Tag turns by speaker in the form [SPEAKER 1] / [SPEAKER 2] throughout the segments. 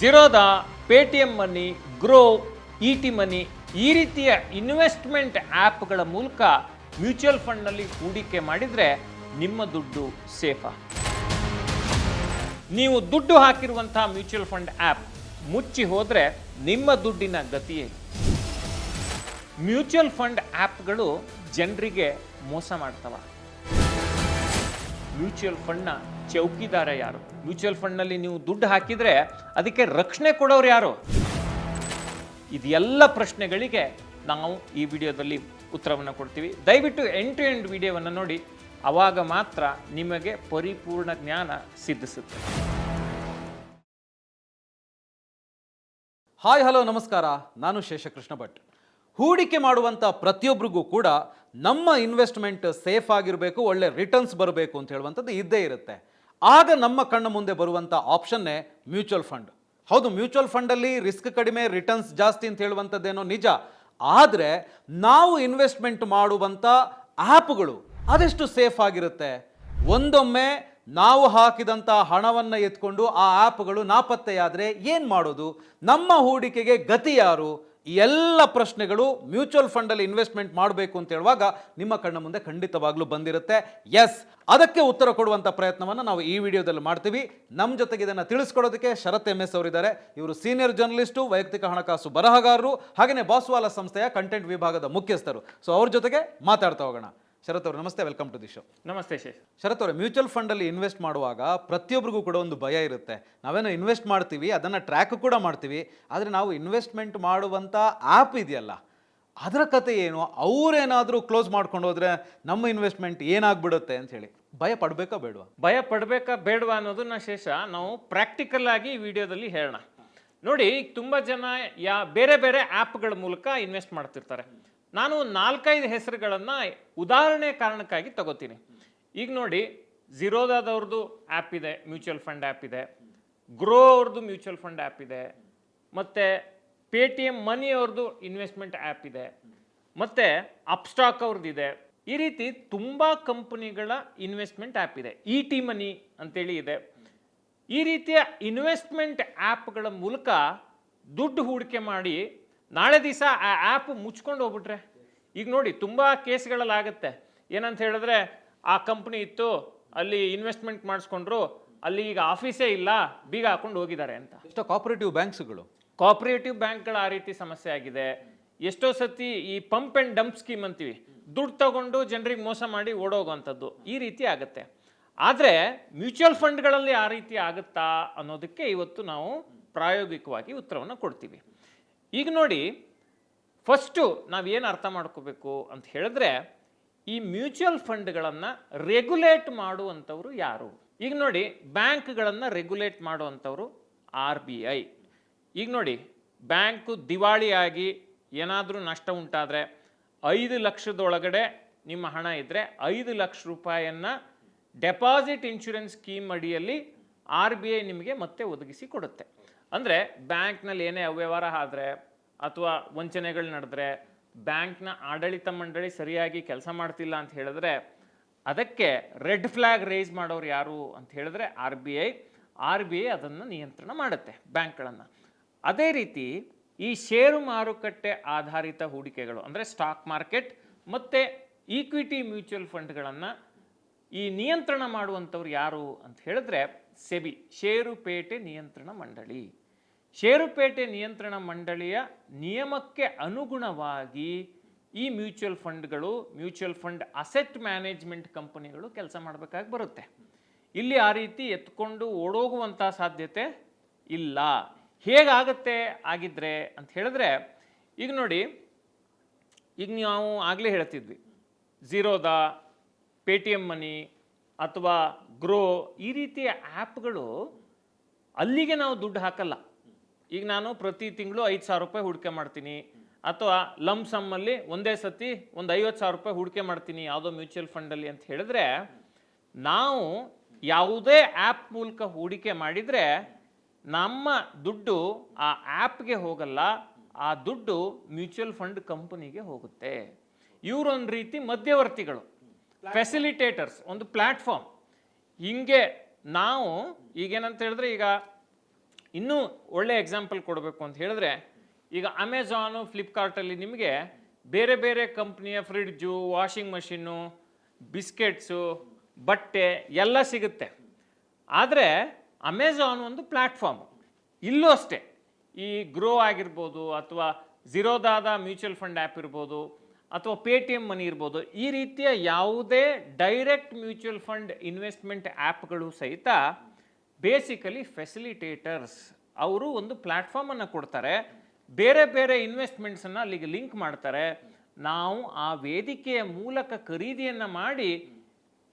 [SPEAKER 1] ಝೀರೋದ, Paytm ಮನಿ, grow, ಇಟಿ ಮನಿ ಈ ರೀತಿಯ investment ಆ್ಯಪ್ಗಳ ಮೂಲಕ ಮ್ಯೂಚುವಲ್ ಫಂಡ್ನಲ್ಲಿ ಹೂಡಿಕೆ ಮಾಡಿದರೆ ನಿಮ್ಮ ದುಡ್ಡು ಸೇಫಾ? ನೀವು ದುಡ್ಡು ಹಾಕಿರುವಂತಹ ಮ್ಯೂಚುವಲ್ ಫಂಡ್ ಆ್ಯಪ್ ಮುಚ್ಚಿ ಹೋದರೆ ನಿಮ್ಮ ದುಡ್ಡಿನ ಗತಿಯೇ. ಮ್ಯೂಚುವಲ್ ಫಂಡ್ ಆ್ಯಪ್ಗಳು ಜನರಿಗೆ ಮೋಸ ಮಾಡ್ತವ. ಮ್ಯೂಚುವಲ್ ಫಂಡ್ನ ಚೌಕಿದಾರ ಯಾರು? ಮ್ಯೂಚುವಲ್ ಫಂಡ್ನಲ್ಲಿ ನೀವು ದುಡ್ಡು ಹಾಕಿದರೆ ಅದಕ್ಕೆ ರಕ್ಷಣೆ ಕೊಡೋರು ಯಾರು? ಇದೆಲ್ಲ ಪ್ರಶ್ನೆಗಳಿಗೆ ನಾವು ಈ ವಿಡಿಯೋದಲ್ಲಿ ಉತ್ತರವನ್ನು ಕೊಡ್ತೀವಿ. ದಯವಿಟ್ಟು ಎಂಡ್ ಟು ಎಂಡ್ ವಿಡಿಯೋವನ್ನು ನೋಡಿ, ಆವಾಗ ಮಾತ್ರ ನಿಮಗೆ ಪರಿಪೂರ್ಣ ಜ್ಞಾನ ಸಿದ್ಧಿಸುತ್ತೆ.
[SPEAKER 2] ಹಾಯ್ ಹಲೋ ನಮಸ್ಕಾರ, ನಾನು ಶೇಷಕೃಷ್ಣ ಭಟ್. ಹೂಡಿಕೆ ಮಾಡುವಂಥ ಪ್ರತಿಯೊಬ್ಬರಿಗೂ ಕೂಡ ನಮ್ಮ ಇನ್ವೆಸ್ಟ್ಮೆಂಟ್ ಸೇಫ್ ಆಗಿರಬೇಕು, ಒಳ್ಳೆ ರಿಟರ್ನ್ಸ್ ಬರಬೇಕು ಅಂತ ಹೇಳುವಂಥದ್ದು ಇದ್ದೇ ಇರುತ್ತೆ. ಆಗ ನಮ್ಮ ಕಣ್ಣ ಮುಂದೆ ಬರುವಂಥ ಆಪ್ಷನ್ನೇ ಮ್ಯೂಚುವಲ್ ಫಂಡ್. ಹೌದು, ಮ್ಯೂಚುವಲ್ ಫಂಡಲ್ಲಿ ರಿಸ್ಕ್ ಕಡಿಮೆ, ರಿಟರ್ನ್ಸ್ ಜಾಸ್ತಿ ಅಂತ ಹೇಳುವಂಥದ್ದೇನೋ ನಿಜ. ಆದರೆ ನಾವು ಇನ್ವೆಸ್ಟ್ಮೆಂಟ್ ಮಾಡುವಂಥ ಆ್ಯಪ್ಗಳು ಅದೆಷ್ಟು ಸೇಫ್ ಆಗಿರುತ್ತೆ? ಒಂದೊಮ್ಮೆ ನಾವು ಹಾಕಿದಂಥ ಹಣವನ್ನು ಎತ್ಕೊಂಡು ಆ ಆ್ಯಪ್ಗಳು ನಾಪತ್ತೆಯಾದರೆ ಏನು ಮಾಡೋದು? ನಮ್ಮ ಹೂಡಿಕೆಗೆ ಗತಿ ಯಾರು? ಈ ಎಲ್ಲ ಪ್ರಶ್ನೆಗಳು ಮ್ಯೂಚುವಲ್ ಫಂಡಲ್ಲಿ ಇನ್ವೆಸ್ಟ್ಮೆಂಟ್ ಮಾಡಬೇಕು ಅಂತ ಹೇಳುವಾಗ ನಿಮ್ಮ ಕಣ್ಣ ಮುಂದೆ ಖಂಡಿತವಾಗ್ಲೂ ಬಂದಿರುತ್ತೆ. ಎಸ್, ಅದಕ್ಕೆ ಉತ್ತರ ಕೊಡುವಂಥ ಪ್ರಯತ್ನವನ್ನು ನಾವು ಈ ವಿಡಿಯೋದಲ್ಲಿ ಮಾಡ್ತೀವಿ. ನಮ್ಮ ಜೊತೆಗೆ ಇದನ್ನು ತಿಳಿಸ್ಕೊಡೋದಕ್ಕೆ ಶರತ್ MS ಅವರಿದ್ದಾರೆ. ಇವರು ಸೀನಿಯರ್ ಜರ್ನಲಿಸ್ಟು, ವೈಯಕ್ತಿಕ ಹಣಕಾಸು ಬರಹಗಾರರು, ಹಾಗೆಯೇ ಬಾಸ್ವಾಲ ಸಂಸ್ಥೆಯ ಕಂಟೆಂಟ್ ವಿಭಾಗದ ಮುಖ್ಯಸ್ಥರು. ಸೊ ಅವ್ರ ಜೊತೆಗೆ ಮಾತಾಡ್ತಾ ಹೋಗೋಣ. ಶರತ್ ಅವರು ನಮಸ್ತೆ, ವೆಲ್ಕಮ್ ಟು ದಿ ಶೋ.
[SPEAKER 1] ನಮಸ್ತೆ ಶೇಷ್.
[SPEAKER 2] ಶರತ್ ಅವರೇ, ಮ್ಯೂಚುವಲ್ ಫಂಡಲ್ಲಿ ಇನ್ವೆಸ್ಟ್ ಮಾಡುವಾಗ ಪ್ರತಿಯೊಬ್ಬರಿಗೂ ಕೂಡ ಒಂದು ಭಯ ಇರುತ್ತೆ. ನಾವೇನೋ ಇನ್ವೆಸ್ಟ್ ಮಾಡ್ತೀವಿ, ಅದನ್ನು ಟ್ರ್ಯಾಕ್ ಕೂಡ ಮಾಡ್ತೀವಿ, ಆದರೆ ನಾವು ಇನ್ವೆಸ್ಟ್ಮೆಂಟ್ ಮಾಡುವಂಥ ಆ್ಯಪ್ ಇದೆಯಲ್ಲ, ಅದರ ಕತೆ ಏನು? ಅವರೇನಾದರೂ ಕ್ಲೋಸ್ ಮಾಡ್ಕೊಂಡು ಹೋದರೆ ನಮ್ಮ ಇನ್ವೆಸ್ಟ್ಮೆಂಟ್ ಏನಾಗ್ಬಿಡುತ್ತೆ ಅಂತ ಹೇಳಿ ಭಯ ಪಡಬೇಕಾ ಬೇಡವಾ?
[SPEAKER 1] ಭಯ ಪಡಬೇಕಾ ಬೇಡವಾ ಅನ್ನೋದನ್ನ ಶೇಷ ನಾವು ಪ್ರಾಕ್ಟಿಕಲ್ ಆಗಿ ಈ ವಿಡಿಯೋದಲ್ಲಿ ಹೇಳೋಣ. ನೋಡಿ, ತುಂಬ ಜನ ಬೇರೆ ಬೇರೆ ಆ್ಯಪ್ಗಳ ಮೂಲಕ ಇನ್ವೆಸ್ಟ್ ಮಾಡ್ತಿರ್ತಾರೆ. ನಾನು 4-5 ಹೆಸರುಗಳನ್ನು ಉದಾಹರಣೆ ಕಾರಣಕ್ಕಾಗಿ ತಗೋತೀನಿ. ಈಗ ನೋಡಿ, ಝೀರೋದಾದವ್ರದ್ದು ಆ್ಯಪ್ ಇದೆ, ಮ್ಯೂಚುವಲ್ ಫಂಡ್ ಆ್ಯಪ್ ಇದೆ. ಗ್ರೋ ಅವ್ರದ್ದು ಮ್ಯೂಚುವಲ್ ಫಂಡ್ ಆ್ಯಪ್ ಇದೆ. ಮತ್ತು ಪೇಟಿಎಂ ಮನಿ ಅವ್ರದ್ದು ಇನ್ವೆಸ್ಟ್ಮೆಂಟ್ ಆ್ಯಪ್ ಇದೆ. ಮತ್ತು ಅಪ್ಸ್ಟಾಕ್ ಅವ್ರದ್ದಿದೆ. ಈ ರೀತಿ ತುಂಬ ಕಂಪನಿಗಳ ಇನ್ವೆಸ್ಟ್ಮೆಂಟ್ ಆ್ಯಪ್ ಇದೆ. ಇಟಿ ಮನಿ ಅಂತೇಳಿ ಇದೆ. ಈ ರೀತಿಯ ಇನ್ವೆಸ್ಟ್ಮೆಂಟ್ ಆ್ಯಪ್ಗಳ ಮೂಲಕ ದುಡ್ಡು ಹೂಡಿಕೆ ಮಾಡಿ ನಾಳೆ ದಿವಸ ಆ ಆ್ಯಪ್ ಮುಚ್ಕೊಂಡು ಹೋಗ್ಬಿಟ್ರೆ, ಈಗ ನೋಡಿ ತುಂಬ ಕೇಸ್ಗಳಲ್ಲಾಗುತ್ತೆ. ಏನಂತ ಹೇಳಿದ್ರೆ, ಆ ಕಂಪ್ನಿ ಇತ್ತು, ಅಲ್ಲಿ ಇನ್ವೆಸ್ಟ್ಮೆಂಟ್ ಮಾಡಿಸ್ಕೊಂಡ್ರು, ಅಲ್ಲಿ ಈಗ ಆಫೀಸೇ ಇಲ್ಲ, ಬೀಗ ಹಾಕೊಂಡು ಹೋಗಿದ್ದಾರೆ ಅಂತ.
[SPEAKER 2] ಎಷ್ಟೋ ಕೋಆಪರೇಟಿವ್
[SPEAKER 1] ಬ್ಯಾಂಕ್ಗಳ ಆ ರೀತಿ ಸಮಸ್ಯೆ ಆಗಿದೆ. ಎಷ್ಟೋ ಸತಿ ಈ ಪಂಪ್ ಆ್ಯಂಡ್ ಡಂಪ್ ಸ್ಕೀಮ್ ಅಂತೀವಿ, ದುಡ್ಡು ತಗೊಂಡು ಜನರಿಗೆ ಮೋಸ ಮಾಡಿ ಓಡೋಗುವಂಥದ್ದು, ಈ ರೀತಿ ಆಗುತ್ತೆ. ಆದರೆ ಮ್ಯೂಚುವಲ್ ಫಂಡ್ಗಳಲ್ಲಿ ಆ ರೀತಿ ಆಗುತ್ತಾ ಅನ್ನೋದಕ್ಕೆ ಇವತ್ತು ನಾವು ಪ್ರಾಯೋಗಿಕವಾಗಿ ಉತ್ತರವನ್ನು ಕೊಡ್ತೀವಿ. ಈಗ ನೋಡಿ, ಫಸ್ಟು ನಾವೇನು ಅರ್ಥ ಮಾಡ್ಕೋಬೇಕು ಅಂತ ಹೇಳಿದ್ರೆ, ಈ ಮ್ಯೂಚುವಲ್ ಫಂಡ್ಗಳನ್ನು ರೆಗ್ಯುಲೇಟ್ ಮಾಡುವಂಥವ್ರು ಯಾರು? ಈಗ ನೋಡಿ, ಬ್ಯಾಂಕ್ಗಳನ್ನು ರೆಗ್ಯುಲೇಟ್ ಮಾಡುವಂಥವ್ರು RBI. ಈಗ ನೋಡಿ, ಬ್ಯಾಂಕು ದಿವಾಳಿಯಾಗಿ ಏನಾದರೂ ನಷ್ಟ ಉಂಟಾದರೆ 5 ಲಕ್ಷದೊಳಗಡೆ ನಿಮ್ಮ ಹಣ ಇದ್ದರೆ 5 ಲಕ್ಷ ರೂಪಾಯಿಯನ್ನು ಡೆಪಾಸಿಟ್ ಇನ್ಶೂರೆನ್ಸ್ ಸ್ಕೀಮ್ ಅಡಿಯಲ್ಲಿ RBI ನಿಮಗೆ ಮತ್ತೆ ಒದಗಿಸಿ ಕೊಡುತ್ತೆ. ಅಂದರೆ ಬ್ಯಾಂಕ್ನಲ್ಲಿ ಏನೇ ಅವ್ಯವಹಾರ ಆದರೆ ಅಥವಾ ವಂಚನೆಗಳು ನಡೆದ್ರೆ, ಬ್ಯಾಂಕ್ನ ಆಡಳಿತ ಮಂಡಳಿ ಸರಿಯಾಗಿ ಕೆಲಸ ಮಾಡ್ತಿಲ್ಲ ಅಂತ ಹೇಳಿದ್ರೆ, ಅದಕ್ಕೆ ರೆಡ್ ಫ್ಲ್ಯಾಗ್ ರೇಸ್ ಮಾಡೋರು ಯಾರು ಅಂತ ಹೇಳಿದ್ರೆ RBI ಅದನ್ನು ನಿಯಂತ್ರಣ ಮಾಡುತ್ತೆ, ಬ್ಯಾಂಕ್ಗಳನ್ನು. ಅದೇ ರೀತಿ ಈ ಷೇರು ಮಾರುಕಟ್ಟೆ ಆಧಾರಿತ ಹೂಡಿಕೆಗಳು ಅಂದರೆ ಸ್ಟಾಕ್ ಮಾರ್ಕೆಟ್ ಮತ್ತು ಈಕ್ವಿಟಿ ಮ್ಯೂಚುವಲ್ ಫಂಡ್ಗಳನ್ನು ಈ ನಿಯಂತ್ರಣ ಮಾಡುವಂಥವ್ರು ಯಾರು ಅಂತ ಹೇಳಿದ್ರೆ ಸೆಬಿ, ಷೇರುಪೇಟೆ ನಿಯಂತ್ರಣ ಮಂಡಳಿ. ಷೇರುಪೇಟೆ ನಿಯಂತ್ರಣ ಮಂಡಳಿಯ ನಿಯಮಕ್ಕೆ ಅನುಗುಣವಾಗಿ ಈ ಮ್ಯೂಚುವಲ್ ಫಂಡ್ಗಳು, ಮ್ಯೂಚುವಲ್ ಫಂಡ್ ಅಸೆಟ್ ಮ್ಯಾನೇಜ್ಮೆಂಟ್ ಕಂಪನಿಗಳು ಕೆಲಸ ಮಾಡಬೇಕಾಗಿ ಬರುತ್ತೆ. ಇಲ್ಲಿ ಆ ರೀತಿ ಎತ್ಕೊಂಡು ಓಡೋಗುವಂಥ ಸಾಧ್ಯತೆ ಇಲ್ಲ. ಹೇಗಾಗತ್ತೆ ಆಗಿದ್ರೆ ಅಂತ ಹೇಳಿದ್ರೆ, ಈಗ ನೋಡಿ, ಈಗ ನಾವು ಆಗಲೇ ಹೇಳ್ತಿದ್ವಿ, ಝೀರೋದಾ, ಪೇಟಿಎಂ ಮನಿ ಅಥವಾ ಗ್ರೋ ಈ ರೀತಿಯ ಆ್ಯಪ್ಗಳು, ಅಲ್ಲಿಗೆ ನಾವು ದುಡ್ಡು ಹಾಕಲ್ಲ. ಈಗ ನಾನು ಪ್ರತಿ ತಿಂಗಳು 5,000 ರೂಪಾಯಿ ಹೂಡಿಕೆ ಮಾಡ್ತೀನಿ, ಅಥವಾ ಲಂಪ್ ಸಮ್ಮಲ್ಲಿ ಒಂದೇ ಸತಿ ಒಂದು 50,000 ರೂಪಾಯಿ ಹೂಡಿಕೆ ಮಾಡ್ತೀನಿ ಯಾವುದೋ ಮ್ಯೂಚುವಲ್ ಫಂಡಲ್ಲಿ ಅಂತ ಹೇಳಿದ್ರೆ, ನಾವು ಯಾವುದೇ ಆ್ಯಪ್ ಮೂಲಕ ಹೂಡಿಕೆ ಮಾಡಿದರೆ ನಮ್ಮ ದುಡ್ಡು ಆ ಆ್ಯಪ್ಗೆ ಹೋಗಲ್ಲ, ಆ ದುಡ್ಡು ಮ್ಯೂಚುವಲ್ ಫಂಡ್ ಕಂಪನಿಗೆ ಹೋಗುತ್ತೆ. ಇವರೊಂದು ರೀತಿ ಮಧ್ಯವರ್ತಿಗಳು, ಫೆಸಿಲಿಟೇಟರ್ಸ್, ಒಂದು ಪ್ಲ್ಯಾಟ್ಫಾರ್ಮ್. ಹಿಂಗೆ ನಾವು ಈಗೇನಂತ ಹೇಳಿದ್ರೆ, ಈಗ ಇನ್ನೂ ಒಳ್ಳೆ ಎಕ್ಸಾಂಪಲ್ ಕೊಡಬೇಕು ಅಂತ ಹೇಳಿದ್ರೆ, ಈಗ ಅಮೆಝಾನು, ಫ್ಲಿಪ್ಕಾರ್ಟಲ್ಲಿ ನಿಮಗೆ ಬೇರೆ ಬೇರೆ ಕಂಪ್ನಿಯ ಫ್ರಿಡ್ಜು, ವಾಷಿಂಗ್ ಮಷಿನ್ನು, ಬಿಸ್ಕೆಟ್ಸು, ಬಟ್ಟೆ ಎಲ್ಲ ಸಿಗುತ್ತೆ. ಆದರೆ ಅಮೆಝಾನ್ ಒಂದು ಪ್ಲ್ಯಾಟ್ಫಾರ್ಮ್. ಇಲ್ಲೂ ಅಷ್ಟೇ, ಈ ಗ್ರೋ ಆಗಿರ್ಬೋದು, ಅಥವಾ ಝೀರೋದಾದ ಮ್ಯೂಚುವಲ್ ಫಂಡ್ ಆ್ಯಪ್ ಇರ್ಬೋದು, ಅಥವಾ ಪೇಟಿಎಮ್ ಮನಿ ಇರ್ಬೋದು, ಈ ರೀತಿಯ ಯಾವುದೇ ಡೈರೆಕ್ಟ್ ಮ್ಯೂಚುವಲ್ ಫಂಡ್ ಇನ್ವೆಸ್ಟ್ಮೆಂಟ್ ಆ್ಯಪ್ಗಳು ಸಹಿತ ಬೇಸಿಕಲಿ ಫೆಸಿಲಿಟೇಟರ್ಸ್. ಅವರು ಒಂದು ಪ್ಲ್ಯಾಟ್ಫಾರ್ಮನ್ನು ಕೊಡ್ತಾರೆ, ಬೇರೆ ಬೇರೆ ಇನ್ವೆಸ್ಟ್ಮೆಂಟ್ಸನ್ನು ಅಲ್ಲಿಗೆ ಲಿಂಕ್ ಮಾಡ್ತಾರೆ. ನಾವು ಆ ವೇದಿಕೆಯ ಮೂಲಕ ಖರೀದಿಯನ್ನು ಮಾಡಿ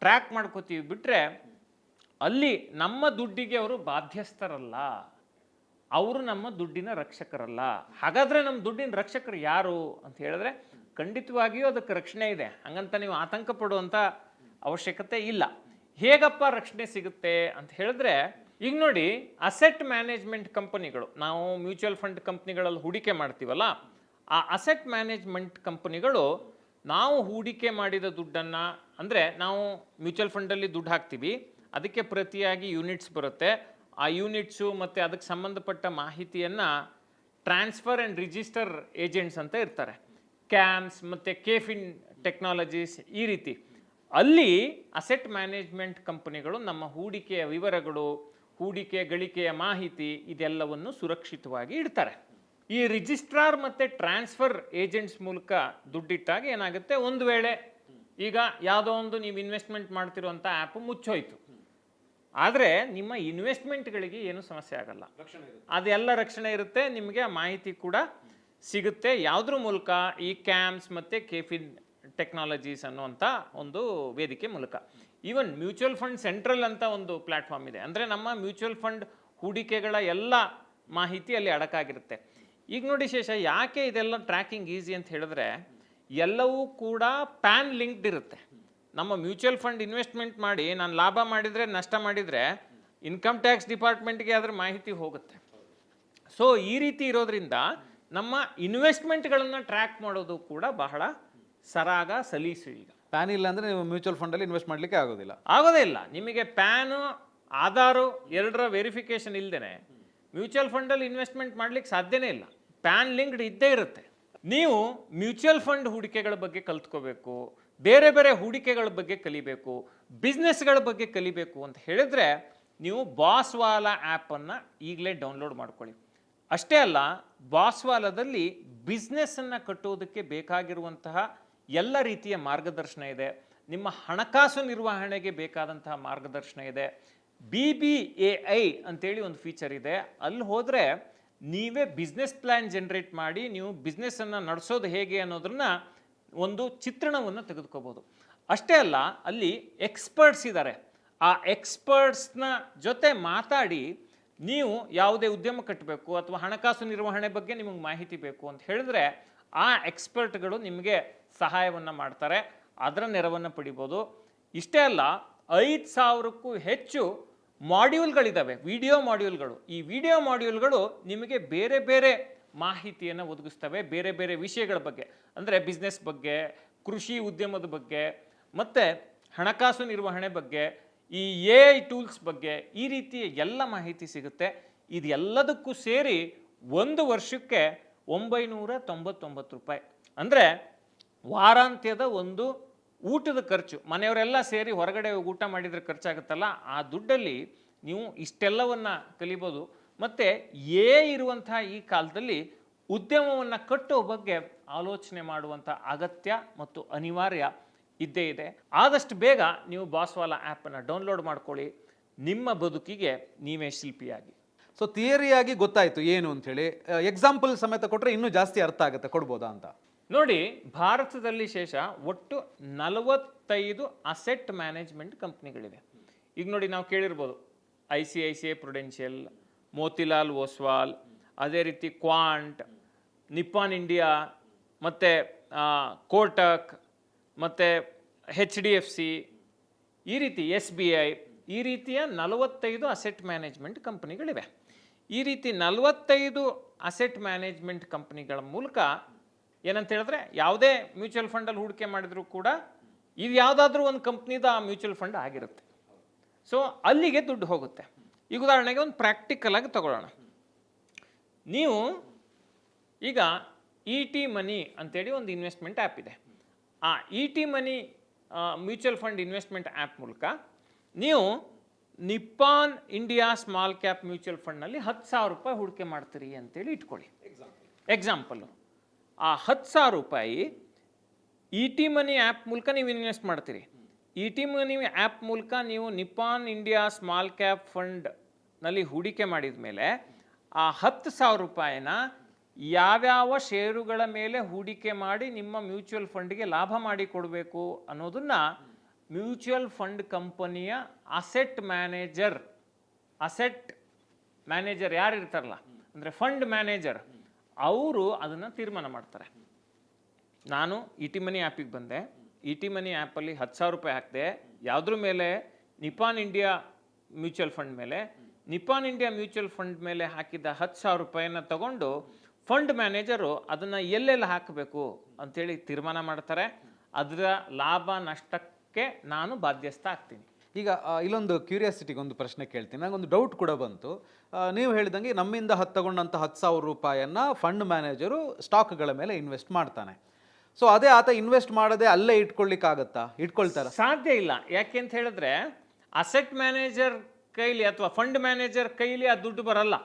[SPEAKER 1] ಟ್ರ್ಯಾಕ್ ಮಾಡ್ಕೋತೀವಿ. ಬಿಟ್ಟರೆ ಅಲ್ಲಿ ನಮ್ಮ ದುಡ್ಡಿಗೆ ಅವರು ಬಾಧ್ಯಸ್ಥರಲ್ಲ, ಅವರು ನಮ್ಮ ದುಡ್ಡಿನ ರಕ್ಷಕರಲ್ಲ. ಹಾಗಾದರೆ ನಮ್ಮ ದುಡ್ಡಿನ ರಕ್ಷಕರು ಯಾರು ಅಂತ ಹೇಳಿದ್ರೆ, ಖಂಡಿತವಾಗಿಯೂ ಅದಕ್ಕೆ ರಕ್ಷಣೆ ಇದೆ, ಹಂಗಂತ ನೀವು ಆತಂಕ ಪಡುವಂಥ ಅವಶ್ಯಕತೆ ಇಲ್ಲ. ಹೇಗಪ್ಪ ರಕ್ಷಣೆ ಸಿಗುತ್ತೆ ಅಂತ ಹೇಳಿದ್ರೆ, ಈಗ ನೋಡಿ, ಅಸೆಟ್ ಮ್ಯಾನೇಜ್ಮೆಂಟ್ ಕಂಪನಿಗಳು, ನಾವು ಮ್ಯೂಚುವಲ್ ಫಂಡ್ ಕಂಪ್ನಿಗಳಲ್ಲಿ ಹೂಡಿಕೆ ಮಾಡ್ತೀವಲ್ಲ, ಆ ಅಸೆಟ್ ಮ್ಯಾನೇಜ್ಮೆಂಟ್ ಕಂಪನಿಗಳು ನಾವು ಹೂಡಿಕೆ ಮಾಡಿದ ದುಡ್ಡನ್ನು, ಅಂದರೆ ನಾವು ಮ್ಯೂಚುವಲ್ ಫಂಡಲ್ಲಿ ದುಡ್ಡು ಹಾಕ್ತೀವಿ, ಅದಕ್ಕೆ ಪ್ರತಿಯಾಗಿ ಯೂನಿಟ್ಸ್ ಬರುತ್ತೆ. ಆ ಯೂನಿಟ್ಸು ಮತ್ತು ಅದಕ್ಕೆ ಸಂಬಂಧಪಟ್ಟ ಮಾಹಿತಿಯನ್ನು ಟ್ರಾನ್ಸ್ಫರ್ ಆ್ಯಂಡ್ ರಿಜಿಸ್ಟರ್ ಏಜೆಂಟ್ಸ್ ಅಂತ ಇರ್ತಾರೆ, ಕ್ಯಾಮ್ಸ್ ಮತ್ತು ಕೇಫಿನ್ ಟೆಕ್ನಾಲಜೀಸ್, ಈ ರೀತಿ. ಅಲ್ಲಿ ಅಸೆಟ್ ಮ್ಯಾನೇಜ್ಮೆಂಟ್ ಕಂಪನಿಗಳು ನಮ್ಮ ಹೂಡಿಕೆಯ ವಿವರಗಳು, ಹೂಡಿಕೆ ಗಳಿಕೆಯ ಮಾಹಿತಿ ಇದೆಲ್ಲವನ್ನು ಸುರಕ್ಷಿತವಾಗಿ ಇಡ್ತಾರೆ. ಈ ರಿಜಿಸ್ಟ್ರಾರ್ ಮತ್ತು ಟ್ರಾನ್ಸ್ಫರ್ ಏಜೆಂಟ್ಸ್ ಮೂಲಕ ದುಡ್ಡಿಟ್ಟಾಗ ಏನಾಗುತ್ತೆ, ಒಂದು ವೇಳೆ ಈಗ ಯಾವುದೋ ಒಂದು ನೀವು ಇನ್ವೆಸ್ಟ್ಮೆಂಟ್ ಮಾಡ್ತಿರುವಂಥ ಆ್ಯಪ್ ಮುಚ್ಚೋಯ್ತು, ಆದರೆ ನಿಮ್ಮ ಇನ್ವೆಸ್ಟ್ಮೆಂಟ್ಗಳಿಗೆ ಏನು ಸಮಸ್ಯೆ ಆಗಲ್ಲ, ಅದೆಲ್ಲ ರಕ್ಷಣೆ ಇರುತ್ತೆ. ನಿಮಗೆ ಆ ಮಾಹಿತಿ ಕೂಡ ಸಿಗುತ್ತೆ. ಯಾವುದ್ರ ಮೂಲಕ? ಈ ಕ್ಯಾಮ್ಸ್ ಮತ್ತು ಕೇಫಿನ್ ಟೆಕ್ನಾಲಜೀಸ್ ಅನ್ನುವಂಥ ಒಂದು ವೇದಿಕೆ ಮೂಲಕ. ಈವನ್ ಮ್ಯೂಚುವಲ್ ಫಂಡ್ ಸೆಂಟ್ರಲ್ ಅಂತ ಒಂದು ಪ್ಲ್ಯಾಟ್ಫಾರ್ಮ್ ಇದೆ, ಅಂದರೆ ನಮ್ಮ ಮ್ಯೂಚುವಲ್ ಫಂಡ್ ಹೂಡಿಕೆಗಳ ಎಲ್ಲ ಮಾಹಿತಿ ಅಲ್ಲಿ ಅಡಕಾಗಿರುತ್ತೆ. ಈಗ ನೋಡಿ ಶೇಷ, ಯಾಕೆ ಇದೆಲ್ಲ ಟ್ರ್ಯಾಕಿಂಗ್ ಈಸಿ ಅಂತ ಹೇಳಿದ್ರೆ, ಎಲ್ಲವೂ ಕೂಡ ಪ್ಯಾನ್ ಲಿಂಕ್ಡ್ ಇರುತ್ತೆ. ನಮ್ಮ ಮ್ಯೂಚುವಲ್ ಫಂಡ್ ಇನ್ವೆಸ್ಟ್ಮೆಂಟ್ ಮಾಡಿ ನಾನು ಲಾಭ ಮಾಡಿದರೆ, ನಷ್ಟ ಮಾಡಿದರೆ ಇನ್ಕಮ್ ಟ್ಯಾಕ್ಸ್ ಡಿಪಾರ್ಟ್ಮೆಂಟ್ಗೆ ಅದರ ಮಾಹಿತಿ ಹೋಗುತ್ತೆ. ಸೊ ಈ ರೀತಿ ಇರೋದ್ರಿಂದ ನಮ್ಮ ಇನ್ವೆಸ್ಟ್ಮೆಂಟ್ಗಳನ್ನು ಟ್ರ್ಯಾಕ್ ಮಾಡೋದು ಕೂಡ ಬಹಳ ಸರಾಗ, ಸಲೀಸು. ಈಗ
[SPEAKER 2] ಪ್ಯಾನ್ ಇಲ್ಲ ಅಂದರೆ ನೀವು ಮ್ಯೂಚುವಲ್ ಫಂಡಲ್ಲಿ ಇನ್ವೆಸ್ಟ್ ಮಾಡಲಿಕ್ಕೆ
[SPEAKER 1] ಆಗೋದೇ ಇಲ್ಲ. ನಿಮಗೆ ಪ್ಯಾನು, ಆಧಾರು ಎರಡರ ವೆರಿಫಿಕೇಶನ್ ಇಲ್ಲದೇ ಮ್ಯೂಚುವಲ್ ಫಂಡಲ್ಲಿ ಇನ್ವೆಸ್ಟ್ಮೆಂಟ್ ಮಾಡ್ಲಿಕ್ಕೆ ಸಾಧ್ಯನೇ ಇಲ್ಲ. ಪ್ಯಾನ್ ಲಿಂಕ್ಡ್ ಇದ್ದೇ ಇರುತ್ತೆ. ನೀವು ಮ್ಯೂಚುವಲ್ ಫಂಡ್ ಹೂಡಿಕೆಗಳ ಬಗ್ಗೆ ಕಲ್ತ್ಕೋಬೇಕು, ಬೇರೆ ಬೇರೆ ಹೂಡಿಕೆಗಳ ಬಗ್ಗೆ ಕಲಿಬೇಕು, ಬಿಸ್ನೆಸ್ಗಳ ಬಗ್ಗೆ ಕಲಿಬೇಕು ಅಂತ ಹೇಳಿದ್ರೆ ನೀವು ಬಾಸ್ವಾಲ ಆ್ಯಪನ್ನು ಈಗಲೇ ಡೌನ್ಲೋಡ್ ಮಾಡ್ಕೊಳ್ಳಿ. ಅಷ್ಟೇ ಅಲ್ಲ, ಬಾಸ್ವಾಲದಲ್ಲಿ ಬಿಸ್ನೆಸ್ಸನ್ನು ಕಟ್ಟುವುದಕ್ಕೆ ಬೇಕಾಗಿರುವಂತಹ ಎಲ್ಲ ರೀತಿಯ ಮಾರ್ಗದರ್ಶನ ಇದೆ. ನಿಮ್ಮ ಹಣಕಾಸು ನಿರ್ವಹಣೆಗೆ ಬೇಕಾದಂತಹ ಮಾರ್ಗದರ್ಶನ ಇದೆ. BBAI ಅಂತೇಳಿ ಒಂದು ಫೀಚರ್ ಇದೆ. ಅಲ್ಲಿ ಹೋದರೆ ನೀವೇ ಬಿಸ್ನೆಸ್ ಪ್ಲ್ಯಾನ್ ಜನ್ರೇಟ್ ಮಾಡಿ ನೀವು ಬಿಸ್ನೆಸ್ಸನ್ನು ನಡೆಸೋದು ಹೇಗೆ ಅನ್ನೋದನ್ನ ಒಂದು ಚಿತ್ರಣವನ್ನು ತೆಗೆದುಕೋಬೋದು. ಅಷ್ಟೇ ಅಲ್ಲ, ಅಲ್ಲಿ ಎಕ್ಸ್ಪರ್ಟ್ಸ್ ಇದ್ದಾರೆ. ಆ ಎಕ್ಸ್ಪರ್ಟ್ಸ್ನ ಜೊತೆ ಮಾತಾಡಿ ನೀವು ಯಾವುದೇ ಉದ್ಯಮ ಕಟ್ಟಬೇಕು ಅಥವಾ ಹಣಕಾಸು ನಿರ್ವಹಣೆ ಬಗ್ಗೆ ನಿಮಗೆ ಮಾಹಿತಿ ಬೇಕು ಅಂತ ಹೇಳಿದ್ರೆ ಆ ಎಕ್ಸ್ಪರ್ಟ್ಗಳು ನಿಮಗೆ ಸಹಾಯವನ್ನು ಮಾಡ್ತಾರೆ, ಅದರ ನೆರವನ್ನು ಪಡಿಬೋದು. ಇಷ್ಟೇ ಅಲ್ಲ, 5,000ಕ್ಕೂ ಹೆಚ್ಚು ಮಾಡ್ಯೂಲ್ಗಳಿದ್ದಾವೆ, ವಿಡಿಯೋ ಮಾಡ್ಯೂಲ್ಗಳು. ಈ ವಿಡಿಯೋ ಮಾಡ್ಯೂಲ್ಗಳು ನಿಮಗೆ ಬೇರೆ ಬೇರೆ ಮಾಹಿತಿಯನ್ನು ಒದಗಿಸ್ತವೆ, ಬೇರೆ ಬೇರೆ ವಿಷಯಗಳ ಬಗ್ಗೆ, ಅಂದರೆ ಬಿಸ್ನೆಸ್ ಬಗ್ಗೆ, ಕೃಷಿ ಉದ್ಯಮದ ಬಗ್ಗೆ, ಮತ್ತು ಹಣಕಾಸು ನಿರ್ವಹಣೆ ಬಗ್ಗೆ, ಈ AI ಟೂಲ್ಸ್ ಬಗ್ಗೆ, ಈ ರೀತಿಯ ಎಲ್ಲ ಮಾಹಿತಿ ಸಿಗುತ್ತೆ. ಇದೆಲ್ಲದಕ್ಕೂ ಸೇರಿ 1 ವರ್ಷಕ್ಕೆ 999 ರೂಪಾಯಿ. ಅಂದರೆ ವಾರಾಂತ್ಯದ ಒಂದು ಊಟದ ಖರ್ಚು, ಮನೆಯವರೆಲ್ಲ ಸೇರಿ ಹೊರಗಡೆ ಊಟ ಮಾಡಿದರೆ ಖರ್ಚಾಗುತ್ತಲ್ಲ, ಆ ದುಡ್ಡಲ್ಲಿ ನೀವು ಇಷ್ಟೆಲ್ಲವನ್ನು ಕಲಿಬೋದು. ಮತ್ತು ಇರುವಂಥ ಈ ಕಾಲದಲ್ಲಿ ಉದ್ಯಮವನ್ನು ಕಟ್ಟೋ ಬಗ್ಗೆ ಆಲೋಚನೆ ಮಾಡುವಂಥ ಅಗತ್ಯ ಮತ್ತು ಅನಿವಾರ್ಯ ಇದ್ದೇ ಇದೆ. ಆದಷ್ಟು ಬೇಗ ನೀವು ಬಾಸ್ವಾಲ ಆ್ಯಪನ್ನು ಡೌನ್ಲೋಡ್ ಮಾಡ್ಕೊಳ್ಳಿ, ನಿಮ್ಮ ಬದುಕಿಗೆ ನೀವೇ ಶಿಲ್ಪಿಯಾಗಿ.
[SPEAKER 2] ಸೊ ಥಿಯರಿಯಾಗಿ ಗೊತ್ತಾಯಿತು ಏನು ಅಂಥೇಳಿ, ಎಕ್ಸಾಂಪಲ್ ಸಮೇತ ಕೊಟ್ಟರೆ ಇನ್ನೂ ಜಾಸ್ತಿ ಅರ್ಥ ಆಗುತ್ತೆ, ಕೊಡ್ಬೋದಾ ಅಂತ
[SPEAKER 1] ನೋಡಿ. ಭಾರತದಲ್ಲಿ ಶೇಷ ಒಟ್ಟು 45 ಅಸೆಟ್ ಮ್ಯಾನೇಜ್ಮೆಂಟ್ ಕಂಪ್ನಿಗಳಿವೆ. ಈಗ ನೋಡಿ, ನಾವು ಕೇಳಿರ್ಬೋದು ICICI ಪ್ರುಡೆನ್ಷಿಯಲ್, ಮೋತಿಲಾಲ್ ಓಸ್ವಾಲ್, ಅದೇ ರೀತಿ ಕ್ವಾಂಟ್, ನಿಪ್ಪಾನ್ ಇಂಡಿಯಾ, ಮತ್ತು ಕೋಟಕ್, ಮತ್ತು HDFC, ಈ ರೀತಿ SBI, ಈ ರೀತಿಯ 45 ಅಸೆಟ್ ಮ್ಯಾನೇಜ್ಮೆಂಟ್ ಕಂಪನಿಗಳಿವೆ. ಈ ರೀತಿ 45 ಅಸೆಟ್ ಮ್ಯಾನೇಜ್ಮೆಂಟ್ ಕಂಪನಿಗಳ ಮೂಲಕ ಏನಂತ ಹೇಳಿದ್ರೆ, ಯಾವುದೇ ಮ್ಯೂಚುವಲ್ ಫಂಡಲ್ಲಿ ಹೂಡಿಕೆ ಮಾಡಿದರೂ ಕೂಡ ಇದು ಯಾವುದಾದ್ರೂ ಒಂದು ಕಂಪ್ನಿದ ಮ್ಯೂಚುವಲ್ ಫಂಡ್ ಆಗಿರುತ್ತೆ. ಸೊ ಅಲ್ಲಿಗೆ ದುಡ್ಡು ಹೋಗುತ್ತೆ. ಈಗ ಉದಾಹರಣೆಗೆ ಒಂದು ಪ್ರಾಕ್ಟಿಕಲ್ ಆಗಿ ತಗೊಳ್ಳೋಣ. ನೀವು ಈಗ ಇ ಟಿ ಮನಿ ಅಂತೇಳಿ ಒಂದು ಇನ್ವೆಸ್ಟ್ಮೆಂಟ್ ಆ್ಯಪ್ ಇದೆ. ಆ E T Money mutual fund investment app ಮೂಲಕ ನೀವು Nippon India small cap mutual ಫಂಡ್ನಲ್ಲಿ 10,000 ರೂಪಾಯಿ ಹೂಡಿಕೆ ಮಾಡ್ತೀರಿ ಅಂತೇಳಿ ಇಟ್ಕೊಳ್ಳಿ. ಎಕ್ಸಾಂಪಲ್ಲು, ಆ 10,000 ರೂಪಾಯಿ ಇ ಟಿ ಮನಿ ಆ್ಯಪ್ ಮೂಲಕ ನೀವು ಇನ್ವೆಸ್ಟ್ ಮಾಡ್ತೀರಿ. ಇ ಟಿ ಮನಿ ಆ್ಯಪ್ ಮೂಲಕ ನೀವು ನಿಪ್ಪಾನ್ ಇಂಡಿಯಾ ಸ್ಮಾಲ್ ಕ್ಯಾಪ್ ಫಂಡ್ನಲ್ಲಿ ಹೂಡಿಕೆ ಮಾಡಿದ ಮೇಲೆ ಆ 10,000 ರೂಪಾಯಿನ ಯಾವ್ಯಾವ ಷೇರುಗಳ ಮೇಲೆ ಹೂಡಿಕೆ ಮಾಡಿ ನಿಮ್ಮ ಮ್ಯೂಚುವಲ್ ಫಂಡ್ಗೆ ಲಾಭ ಮಾಡಿ ಕೊಡಬೇಕು ಅನ್ನೋದನ್ನ ಮ್ಯೂಚುವಲ್ ಫಂಡ್ ಕಂಪನಿಯ ಅಸೆಟ್ ಮ್ಯಾನೇಜರ್ ಯಾರು ಇರ್ತಾರಲ್ಲ, ಅಂದರೆ ಫಂಡ್ ಮ್ಯಾನೇಜರ್, ಅವರು ಅದನ್ನು ತೀರ್ಮಾನ ಮಾಡ್ತಾರೆ. ನಾನು ಇ ಟಿ ಮನಿ ಆ್ಯಪಿಗೆ ಬಂದೆ, ಇ ಟಿ ಮನಿ ಆ್ಯಪಲ್ಲಿ 10,000 ರೂಪಾಯಿ ಹಾಕಿದೆ. ಯಾವುದ್ರ ಮೇಲೆ? ನಿಪ್ಪಾನ್ ಇಂಡಿಯಾ ಮ್ಯೂಚುವಲ್ ಫಂಡ್ ಮೇಲೆ. ನಿಪ್ಪಾನ್ ಇಂಡಿಯಾ ಮ್ಯೂಚುವಲ್ ಫಂಡ್ ಮೇಲೆ ಹಾಕಿದ 10,000 ರೂಪಾಯಿನ ತಗೊಂಡು ಫಂಡ್ ಮ್ಯಾನೇಜರು ಅದನ್ನು ಎಲ್ಲೆಲ್ಲಿ ಹಾಕಬೇಕು ಅಂತೇಳಿ ತೀರ್ಮಾನ ಮಾಡ್ತಾರೆ. ಅದರ ಲಾಭ ನಷ್ಟಕ್ಕೆ ನಾನು ಬಾಧ್ಯಸ್ಥ ಆಗ್ತೀನಿ.
[SPEAKER 2] ಈಗ ಇಲ್ಲೊಂದು ಕ್ಯೂರಿಯಾಸಿಟಿಗೆ ಒಂದು ಪ್ರಶ್ನೆ ಕೇಳ್ತೀನಿ. ನನಗೊಂದು ಡೌಟ್ ಕೂಡ ಬಂತು. ನೀವು ಹೇಳಿದಂಗೆ ನಮ್ಮಿಂದ ತಗೊಂಡಂಥ 10,000 ರೂಪಾಯಿಯನ್ನು ಫಂಡ್ ಮ್ಯಾನೇಜರು ಸ್ಟಾಕ್ಗಳ ಮೇಲೆ ಇನ್ವೆಸ್ಟ್ ಮಾಡ್ತಾನೆ. ಸೊ ಅದೇ ಆತ ಇನ್ವೆಸ್ಟ್ ಮಾಡದೆ ಅಲ್ಲೇ ಇಟ್ಕೊಳ್ತಾರ?
[SPEAKER 1] ಸಾಧ್ಯ ಇಲ್ಲ. ಯಾಕೆ ಅಂತ ಹೇಳಿದ್ರೆ ಅಸೆಟ್ ಮ್ಯಾನೇಜರ್ ಕೈಲಿ ಅಥವಾ ಫಂಡ್ ಮ್ಯಾನೇಜರ್ ಕೈಲಿ ಆ ದುಡ್ಡು ಬರಲ್ಲ.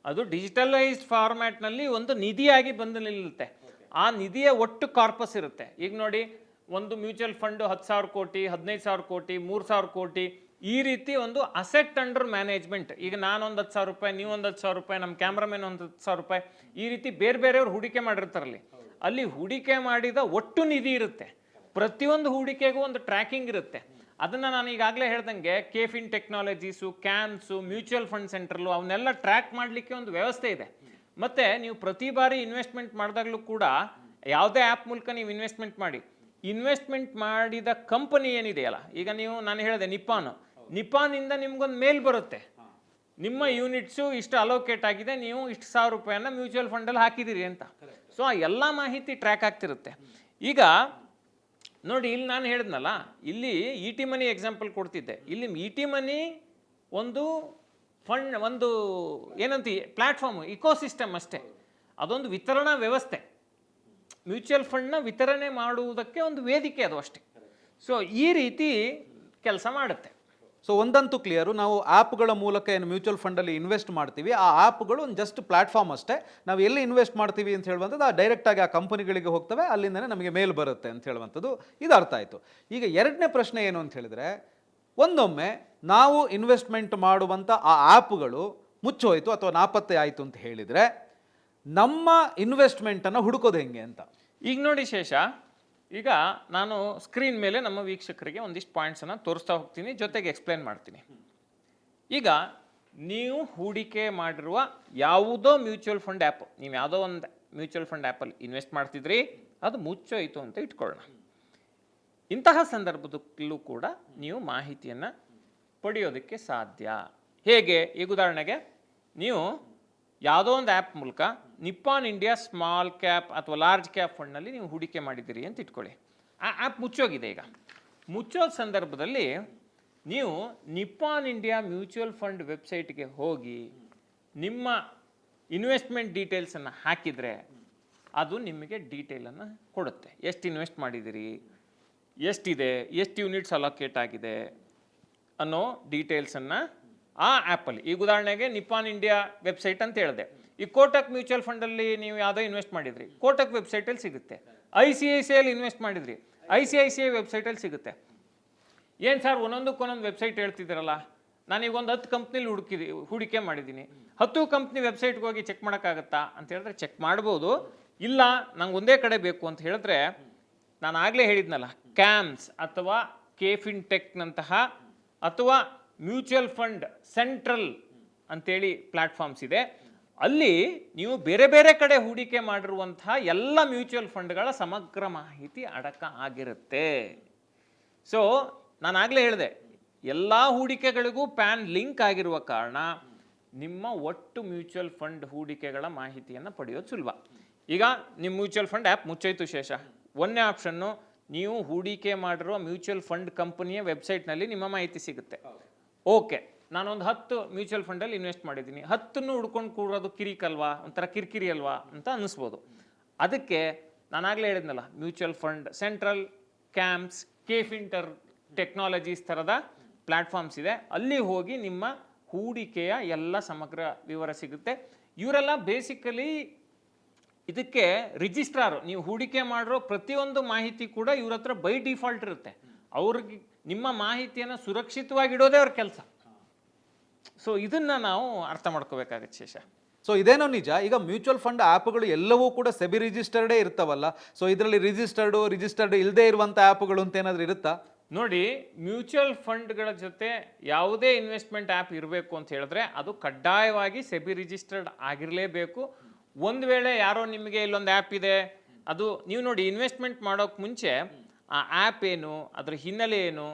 [SPEAKER 1] ಅದು ಡಿಜಿಟಲೈಸ್ಡ್ ಫಾರ್ಮ್ಯಾಟ್ನಲ್ಲಿ ಒಂದು ನಿಧಿಯಾಗಿ ಬಂದು ನಿಲ್ಲುತ್ತೆ. ಆ ನಿಧಿಯ ಒಟ್ಟು ಕಾರ್ಪಸ್ ಇರುತ್ತೆ. ಈಗ ನೋಡಿ, ಒಂದು ಮ್ಯೂಚುವಲ್ ಫಂಡು 10,000 ಕೋಟಿ, 15,000 ಕೋಟಿ, 3,000 ಕೋಟಿ, ಈ ರೀತಿ ಒಂದು ಅಸೆಟ್ ಅಂಡರ್ ಮ್ಯಾನೇಜ್ಮೆಂಟ್. ಈಗ ನಾನೊಂದು 10,000 ರೂಪಾಯಿ, ನೀವೊಂದು 10,000 ರೂಪಾಯಿ, ನಮ್ಮ ಕ್ಯಾಮ್ರಾಮನ್ ಒಂದು 10,000 ರೂಪಾಯಿ, ಈ ರೀತಿ ಬೇರೆ ಬೇರೆಯವ್ರು ಹೂಡಿಕೆ ಮಾಡಿರ್ತಾರಲ್ಲಿ. ಅಲ್ಲಿ ಹೂಡಿಕೆ ಮಾಡಿದ ಒಟ್ಟು ನಿಧಿ ಇರುತ್ತೆ. ಪ್ರತಿಯೊಂದು ಹೂಡಿಕೆಗೂ ಒಂದು ಟ್ರ್ಯಾಕಿಂಗ್ ಇರುತ್ತೆ. ಅದನ್ನು ನಾನು ಈಗಾಗಲೇ ಹೇಳ್ದಂಗೆ KFin Technologies, CAMS, mutual fund Central, ಅವನ್ನೆಲ್ಲ ಟ್ರ್ಯಾಕ್ ಮಾಡಲಿಕ್ಕೆ ಒಂದು ವ್ಯವಸ್ಥೆ ಇದೆ. ಮತ್ತು ನೀವು ಪ್ರತಿ ಬಾರಿ ಇನ್ವೆಸ್ಟ್ಮೆಂಟ್ ಮಾಡಿದಾಗಲೂ ಕೂಡ ಯಾವುದೇ ಆ್ಯಪ್ ಮೂಲಕ ನೀವು ಇನ್ವೆಸ್ಟ್ಮೆಂಟ್ ಮಾಡಿದ ಕಂಪನಿ ಏನಿದೆಯಲ್ಲ, ಈಗ ನಾನು ಹೇಳಿದೆ ನಿಪ್ಪಾನಿಂದ ನಿಮ್ಗೊಂದು ಮೇಲ್ ಬರುತ್ತೆ, ನಿಮ್ಮ ಯೂನಿಟ್ಸು ಇಷ್ಟು ಅಲೋಕೇಟ್ ಆಗಿದೆ, ನೀವು ಇಷ್ಟು 1,000 ರೂಪಾಯಿನ ಮ್ಯೂಚುವಲ್ ಫಂಡಲ್ಲಿ ಹಾಕಿದ್ದೀರಿ ಅಂತ. ಸೊ ಆ ಎಲ್ಲ ಮಾಹಿತಿ ಟ್ರ್ಯಾಕ್ ಆಗ್ತಿರುತ್ತೆ. ಈಗ ನೋಡಿ, ಇಲ್ಲಿ ನಾನು ಹೇಳಿದ್ನಲ್ಲ, ಇಲ್ಲಿ ಇ ಟಿ ಮನಿ ಎಕ್ಸಾಂಪಲ್ ಕೊಡ್ತಿದ್ದೆ. ಇಲ್ಲಿ ಇ ಟಿ ಮನಿ ಒಂದು ಫಂಡ್, ಒಂದು ಏನಂತ ಪ್ಲ್ಯಾಟ್ಫಾರ್ಮು, ಇಕೋಸಿಸ್ಟಮ್ ಅಷ್ಟೇ. ಅದೊಂದು ವಿತರಣಾ ವ್ಯವಸ್ಥೆ. ಮ್ಯೂಚುವಲ್ ಫಂಡ್ನ ವಿತರಣೆ ಮಾಡುವುದಕ್ಕೆ ಒಂದು ವೇದಿಕೆ ಅದು ಅಷ್ಟೇ. ಸೊ ಈ ರೀತಿ ಕೆಲಸ ಮಾಡುತ್ತೆ.
[SPEAKER 2] ಸೊ ಒಂದಂತೂ ಕ್ಲಿಯರು, ನಾವು ಆ್ಯಪ್ಗಳ ಮೂಲಕ ಏನು ಮ್ಯೂಚುವಲ್ ಫಂಡಲ್ಲಿ ಇನ್ವೆಸ್ಟ್ ಮಾಡ್ತೀವಿ, ಆ ಆ್ಯಪ್ಗಳು ಒಂದು ಜಸ್ಟ್ ಪ್ಲಾಟ್ಫಾರ್ಮ್ ಅಷ್ಟೇ. ನಾವು ಎಲ್ಲಿ ಇನ್ವೆಸ್ಟ್ ಮಾಡ್ತೀವಿ ಅಂತ ಹೇಳುವಂಥದ್ದು ಆ ಡೈರೆಕ್ಟಾಗಿ ಆ ಕಂಪನಿಗಳಿಗೆ ಹೋಗ್ತವೆ, ಅಲ್ಲಿಂದನೇ ನಮಗೆ ಮೇಲ್ ಬರುತ್ತೆ ಅಂತ ಹೇಳುವಂಥದ್ದು ಇದು ಅರ್ಥ ಆಯಿತು. ಈಗ ಎರಡನೇ ಪ್ರಶ್ನೆ ಏನು ಅಂತ ಹೇಳಿದರೆ, ಒಂದೊಮ್ಮೆ ನಾವು ಇನ್ವೆಸ್ಟ್ಮೆಂಟ್ ಮಾಡುವಂಥ ಆ ಆ್ಯಪ್ಗಳು ಮುಚ್ಚೋಯ್ತು ಅಥವಾ ನಾಪತ್ತೆ ಆಯಿತು ಅಂತ ಹೇಳಿದರೆ ನಮ್ಮ ಇನ್ವೆಸ್ಟ್ಮೆಂಟನ್ನು ಹುಡುಕೋದು ಹೆಂಗೆ ಅಂತ.
[SPEAKER 1] ಈಗ ನೋಡಿ ಶೇಷ, ಈಗ ನಾನು ಸ್ಕ್ರೀನ್ ಮೇಲೆ ನಮ್ಮ ವೀಕ್ಷಕರಿಗೆ ಒಂದಿಷ್ಟು ಪಾಯಿಂಟ್ಸನ್ನು ತೋರಿಸ್ತಾ ಹೋಗ್ತೀನಿ, ಜೊತೆಗೆ ಎಕ್ಸ್ಪ್ಲೇನ್ ಮಾಡ್ತೀನಿ. ಈಗ ನೀವು ಹೂಡಿಕೆ ಮಾಡಿರುವ ಯಾವುದೋ ಮ್ಯೂಚುವಲ್ ಫಂಡ್ ಆ್ಯಪ್, ನೀವು ಯಾವುದೋ ಒಂದು ಮ್ಯೂಚುವಲ್ ಫಂಡ್ ಆ್ಯಪಲ್ಲಿ ಇನ್ವೆಸ್ಟ್ ಮಾಡ್ತಿದ್ರಿ, ಅದು ಮುಚ್ಚೋಯ್ತು ಅಂತ ಇಟ್ಕೊಳ್ಳೋಣ. ಇಂತಹ ಸಂದರ್ಭದಲ್ಲೂ ಕೂಡ ನೀವು ಮಾಹಿತಿಯನ್ನು ಪಡೆಯೋದಕ್ಕೆ ಸಾಧ್ಯ. ಹೇಗೆ? ಈಗ ಉದಾಹರಣೆಗೆ ನೀವು ಯಾವುದೋ ಒಂದು ಆ್ಯಪ್ ಮೂಲಕ ನಿಪ್ಪಾನ್ ಇಂಡಿಯಾ ಸ್ಮಾಲ್ ಕ್ಯಾಪ್ ಅಥವಾ ಲಾರ್ಜ್ ಕ್ಯಾಪ್ ಫಂಡ್ನಲ್ಲಿ ನೀವು ಹೂಡಿಕೆ ಮಾಡಿದ್ದೀರಿ ಅಂತ ಇಟ್ಕೊಳ್ಳಿ. ಆ ಆ್ಯಪ್ ಮುಚ್ಚೋಗಿದೆ. ಈಗ ಮುಚ್ಚೋ ಸಂದರ್ಭದಲ್ಲಿ ನೀವು ನಿಪ್ಪಾನ್ ಇಂಡಿಯಾ ಮ್ಯೂಚುವಲ್ ಫಂಡ್ ವೆಬ್ಸೈಟ್ಗೆ ಹೋಗಿ ನಿಮ್ಮ ಇನ್ವೆಸ್ಟ್ಮೆಂಟ್ ಡೀಟೇಲ್ಸನ್ನು ಹಾಕಿದರೆ ಅದು ನಿಮಗೆ ಡೀಟೇಲನ್ನು ಕೊಡುತ್ತೆ. ಎಷ್ಟು ಇನ್ವೆಸ್ಟ್ ಮಾಡಿದ್ದೀರಿ, ಎಷ್ಟಿದೆ, ಎಷ್ಟು ಯೂನಿಟ್ಸ್ ಅಲೋಕೇಟ್ ಆಗಿದೆ ಅನ್ನೋ ಡೀಟೇಲ್ಸನ್ನು ಆ ಆ್ಯಪಲ್ಲಿ. ಈಗ ಉದಾಹರಣೆಗೆ ನಿಪ್ಪಾನ್ ಇಂಡಿಯಾ ವೆಬ್ಸೈಟ್ ಅಂತ ಹೇಳಿದೆ. ಈ ಕೋಟಕ್ ಮ್ಯೂಚುವಲ್ ಫಂಡಲ್ಲಿ ನೀವು ಯಾವುದೋ ಇನ್ವೆಸ್ಟ್ ಮಾಡಿದ್ರಿ, ಕೋಟಕ್ ವೆಬ್ಸೈಟಲ್ಲಿ ಸಿಗುತ್ತೆ. ICICIಯಲ್ಲಿ ಇನ್ವೆಸ್ಟ್ ಮಾಡಿದ್ರಿ, ICICI ವೆಬ್ಸೈಟಲ್ಲಿ ಸಿಗುತ್ತೆ. ಏನು ಸರ್ ಒಂದೊಂದಕ್ಕೊಂದೊಂದು ವೆಬ್ಸೈಟ್ ಹೇಳ್ತಿದ್ದೀರಲ್ಲ, ನಾನೀಗ ಒಂದು 10 ಕಂಪ್ನಿಲಿ ಹೂಡಿಕೆ ಮಾಡಿದ್ದೀನಿ, 10 ಕಂಪ್ನಿ ವೆಬ್ಸೈಟ್ಗೆ ಹೋಗಿ ಚೆಕ್ ಮಾಡೋಕ್ಕಾಗತ್ತಾ ಅಂತ ಹೇಳಿದ್ರೆ ಚೆಕ್ ಮಾಡ್ಬೋದು. ಇಲ್ಲ ನಂಗೆ ಒಂದೇ ಕಡೆ ಬೇಕು ಅಂತ ಹೇಳಿದ್ರೆ, ನಾನು ಆಗಲೇ ಹೇಳಿದ್ನಲ್ಲ, ಕ್ಯಾಮ್ಸ್ ಅಥವಾ ಕೆಫಿನ್ ಟೆಕ್ನಂತಹ ಅಥವಾ ಮ್ಯೂಚುವಲ್ ಫಂಡ್ ಸೆಂಟ್ರಲ್ ಅಂತೇಳಿ ಪ್ಲ್ಯಾಟ್ಫಾರ್ಮ್ಸ್ ಇದೆ. ಅಲ್ಲಿ ನೀವು ಬೇರೆ ಬೇರೆ ಕಡೆ ಹೂಡಿಕೆ ಮಾಡಿರುವಂತಹ ಎಲ್ಲ ಮ್ಯೂಚುವಲ್ ಫಂಡ್ಗಳ ಸಮಗ್ರ ಮಾಹಿತಿ ಅಡಕ ಆಗಿರುತ್ತೆ. ಸೊ ನಾನು ಆಗಲೇ ಹೇಳಿದೆ, ಎಲ್ಲ ಹೂಡಿಕೆಗಳಿಗೂ ಪ್ಯಾನ್ ಲಿಂಕ್ ಆಗಿರುವ ಕಾರಣ ನಿಮ್ಮ ಒಟ್ಟು ಮ್ಯೂಚುವಲ್ ಫಂಡ್ ಹೂಡಿಕೆಗಳ ಮಾಹಿತಿಯನ್ನು ಪಡೆಯೋದು ಸುಲಭ. ಈಗ ನಿಮ್ಮ ಮ್ಯೂಚುವಲ್ ಫಂಡ್ ಆ್ಯಪ್ ಮುಚ್ಚಾಯಿತು ಶೇಷ. ಒಂದನೇ ಆಪ್ಷನ್ನು, ನೀವು ಹೂಡಿಕೆ ಮಾಡಿರುವ ಮ್ಯೂಚುವಲ್ ಫಂಡ್ ಕಂಪನಿಯ ವೆಬ್ಸೈಟ್ನಲ್ಲಿ ನಿಮ್ಮ ಮಾಹಿತಿ ಸಿಗುತ್ತೆ. ಓಕೆ, ನಾನೊಂದು 10 ಮ್ಯೂಚುವಲ್ ಫಂಡಲ್ಲಿ ಇನ್ವೆಸ್ಟ್ ಮಾಡಿದ್ದೀನಿ, 10 ಹುಡ್ಕೊಂಡು ಕೂರೋದು ಕಿರಿಕಲ್ವಾ, ಒಂಥರ ಕಿರಿಕಿರಿ ಅಲ್ವಾ ಅಂತ ಅನ್ನಿಸ್ಬೋದು. ಅದಕ್ಕೆ ನಾನಾಗಲೇ ಹೇಳಿದ್ನಲ್ಲ, ಮ್ಯೂಚುವಲ್ ಫಂಡ್ ಸೆಂಟ್ರಲ್, ಕ್ಯಾಂಪ್ಸ್, ಕೇಫಿಂಟರ್ ಟೆಕ್ನಾಲಜೀಸ್ ಥರದ ಪ್ಲ್ಯಾಟ್ಫಾರ್ಮ್ಸ್ ಇದೆ. ಅಲ್ಲಿ ಹೋಗಿ ನಿಮ್ಮ ಹೂಡಿಕೆಯ ಎಲ್ಲ ಸಮಗ್ರ ವಿವರ ಸಿಗುತ್ತೆ. ಇವರೆಲ್ಲ ಬೇಸಿಕಲಿ ಇದಕ್ಕೆ ರಿಜಿಸ್ಟ್ರಾರು. ನೀವು ಹೂಡಿಕೆ ಮಾಡಿರೋ ಪ್ರತಿಯೊಂದು ಮಾಹಿತಿ ಕೂಡ ಇವ್ರ ಹತ್ರ ಬೈ ಡಿಫಾಲ್ಟ್ ಇರುತ್ತೆ. ಅವ್ರಿಗೆ ನಿಮ್ಮ ಮಾಹಿತಿಯನ್ನು ಸುರಕ್ಷಿತವಾಗಿಡೋದೇ ಅವ್ರ ಕೆಲಸ. ಸೊ ಇದನ್ನ ನಾವು ಅರ್ಥ ಮಾಡ್ಕೋಬೇಕಾಗತ್ತೆ ಶೇಷ.
[SPEAKER 2] ಸೊ ಇದೇನೋ ನಿಜ. ಈಗ ಮ್ಯೂಚುವಲ್ ಫಂಡ್ ಆ್ಯಪ್ಗಳು ಎಲ್ಲವೂ ಕೂಡ ಸೆಬಿ ರಿಜಿಸ್ಟರ್ಡೇ ಇರ್ತಾವಲ್ಲ. ಸೊ ಇದರಲ್ಲಿ ರಿಜಿಸ್ಟರ್ಡ್ ಇಲ್ಲದೆ ಇರುವಂಥ ಆ್ಯಪ್ಗಳು ಅಂತ ಏನಾದರೂ ಇರುತ್ತಾ?
[SPEAKER 1] ನೋಡಿ, ಮ್ಯೂಚುವಲ್ ಫಂಡ್ಗಳ ಜೊತೆ ಯಾವುದೇ ಇನ್ವೆಸ್ಟ್ಮೆಂಟ್ ಆ್ಯಪ್ ಇರಬೇಕು ಅಂತ ಹೇಳಿದ್ರೆ ಅದು ಕಡ್ಡಾಯವಾಗಿ ಸೆಬಿ ರಿಜಿಸ್ಟರ್ಡ್ ಆಗಿರಲೇಬೇಕು. ಒಂದು ವೇಳೆ ಯಾರೋ ನಿಮಗೆ ಇಲ್ಲೊಂದು ಆ್ಯಪ್ ಇದೆ, ಅದು ನೀವು ನೋಡಿ, ಇನ್ವೆಸ್ಟ್ಮೆಂಟ್ ಮಾಡೋಕ್ಕೆ ಮುಂಚೆ ಆ ಆ್ಯಪ್ ಏನು, ಅದ್ರ ಹಿನ್ನೆಲೆ ಏನು,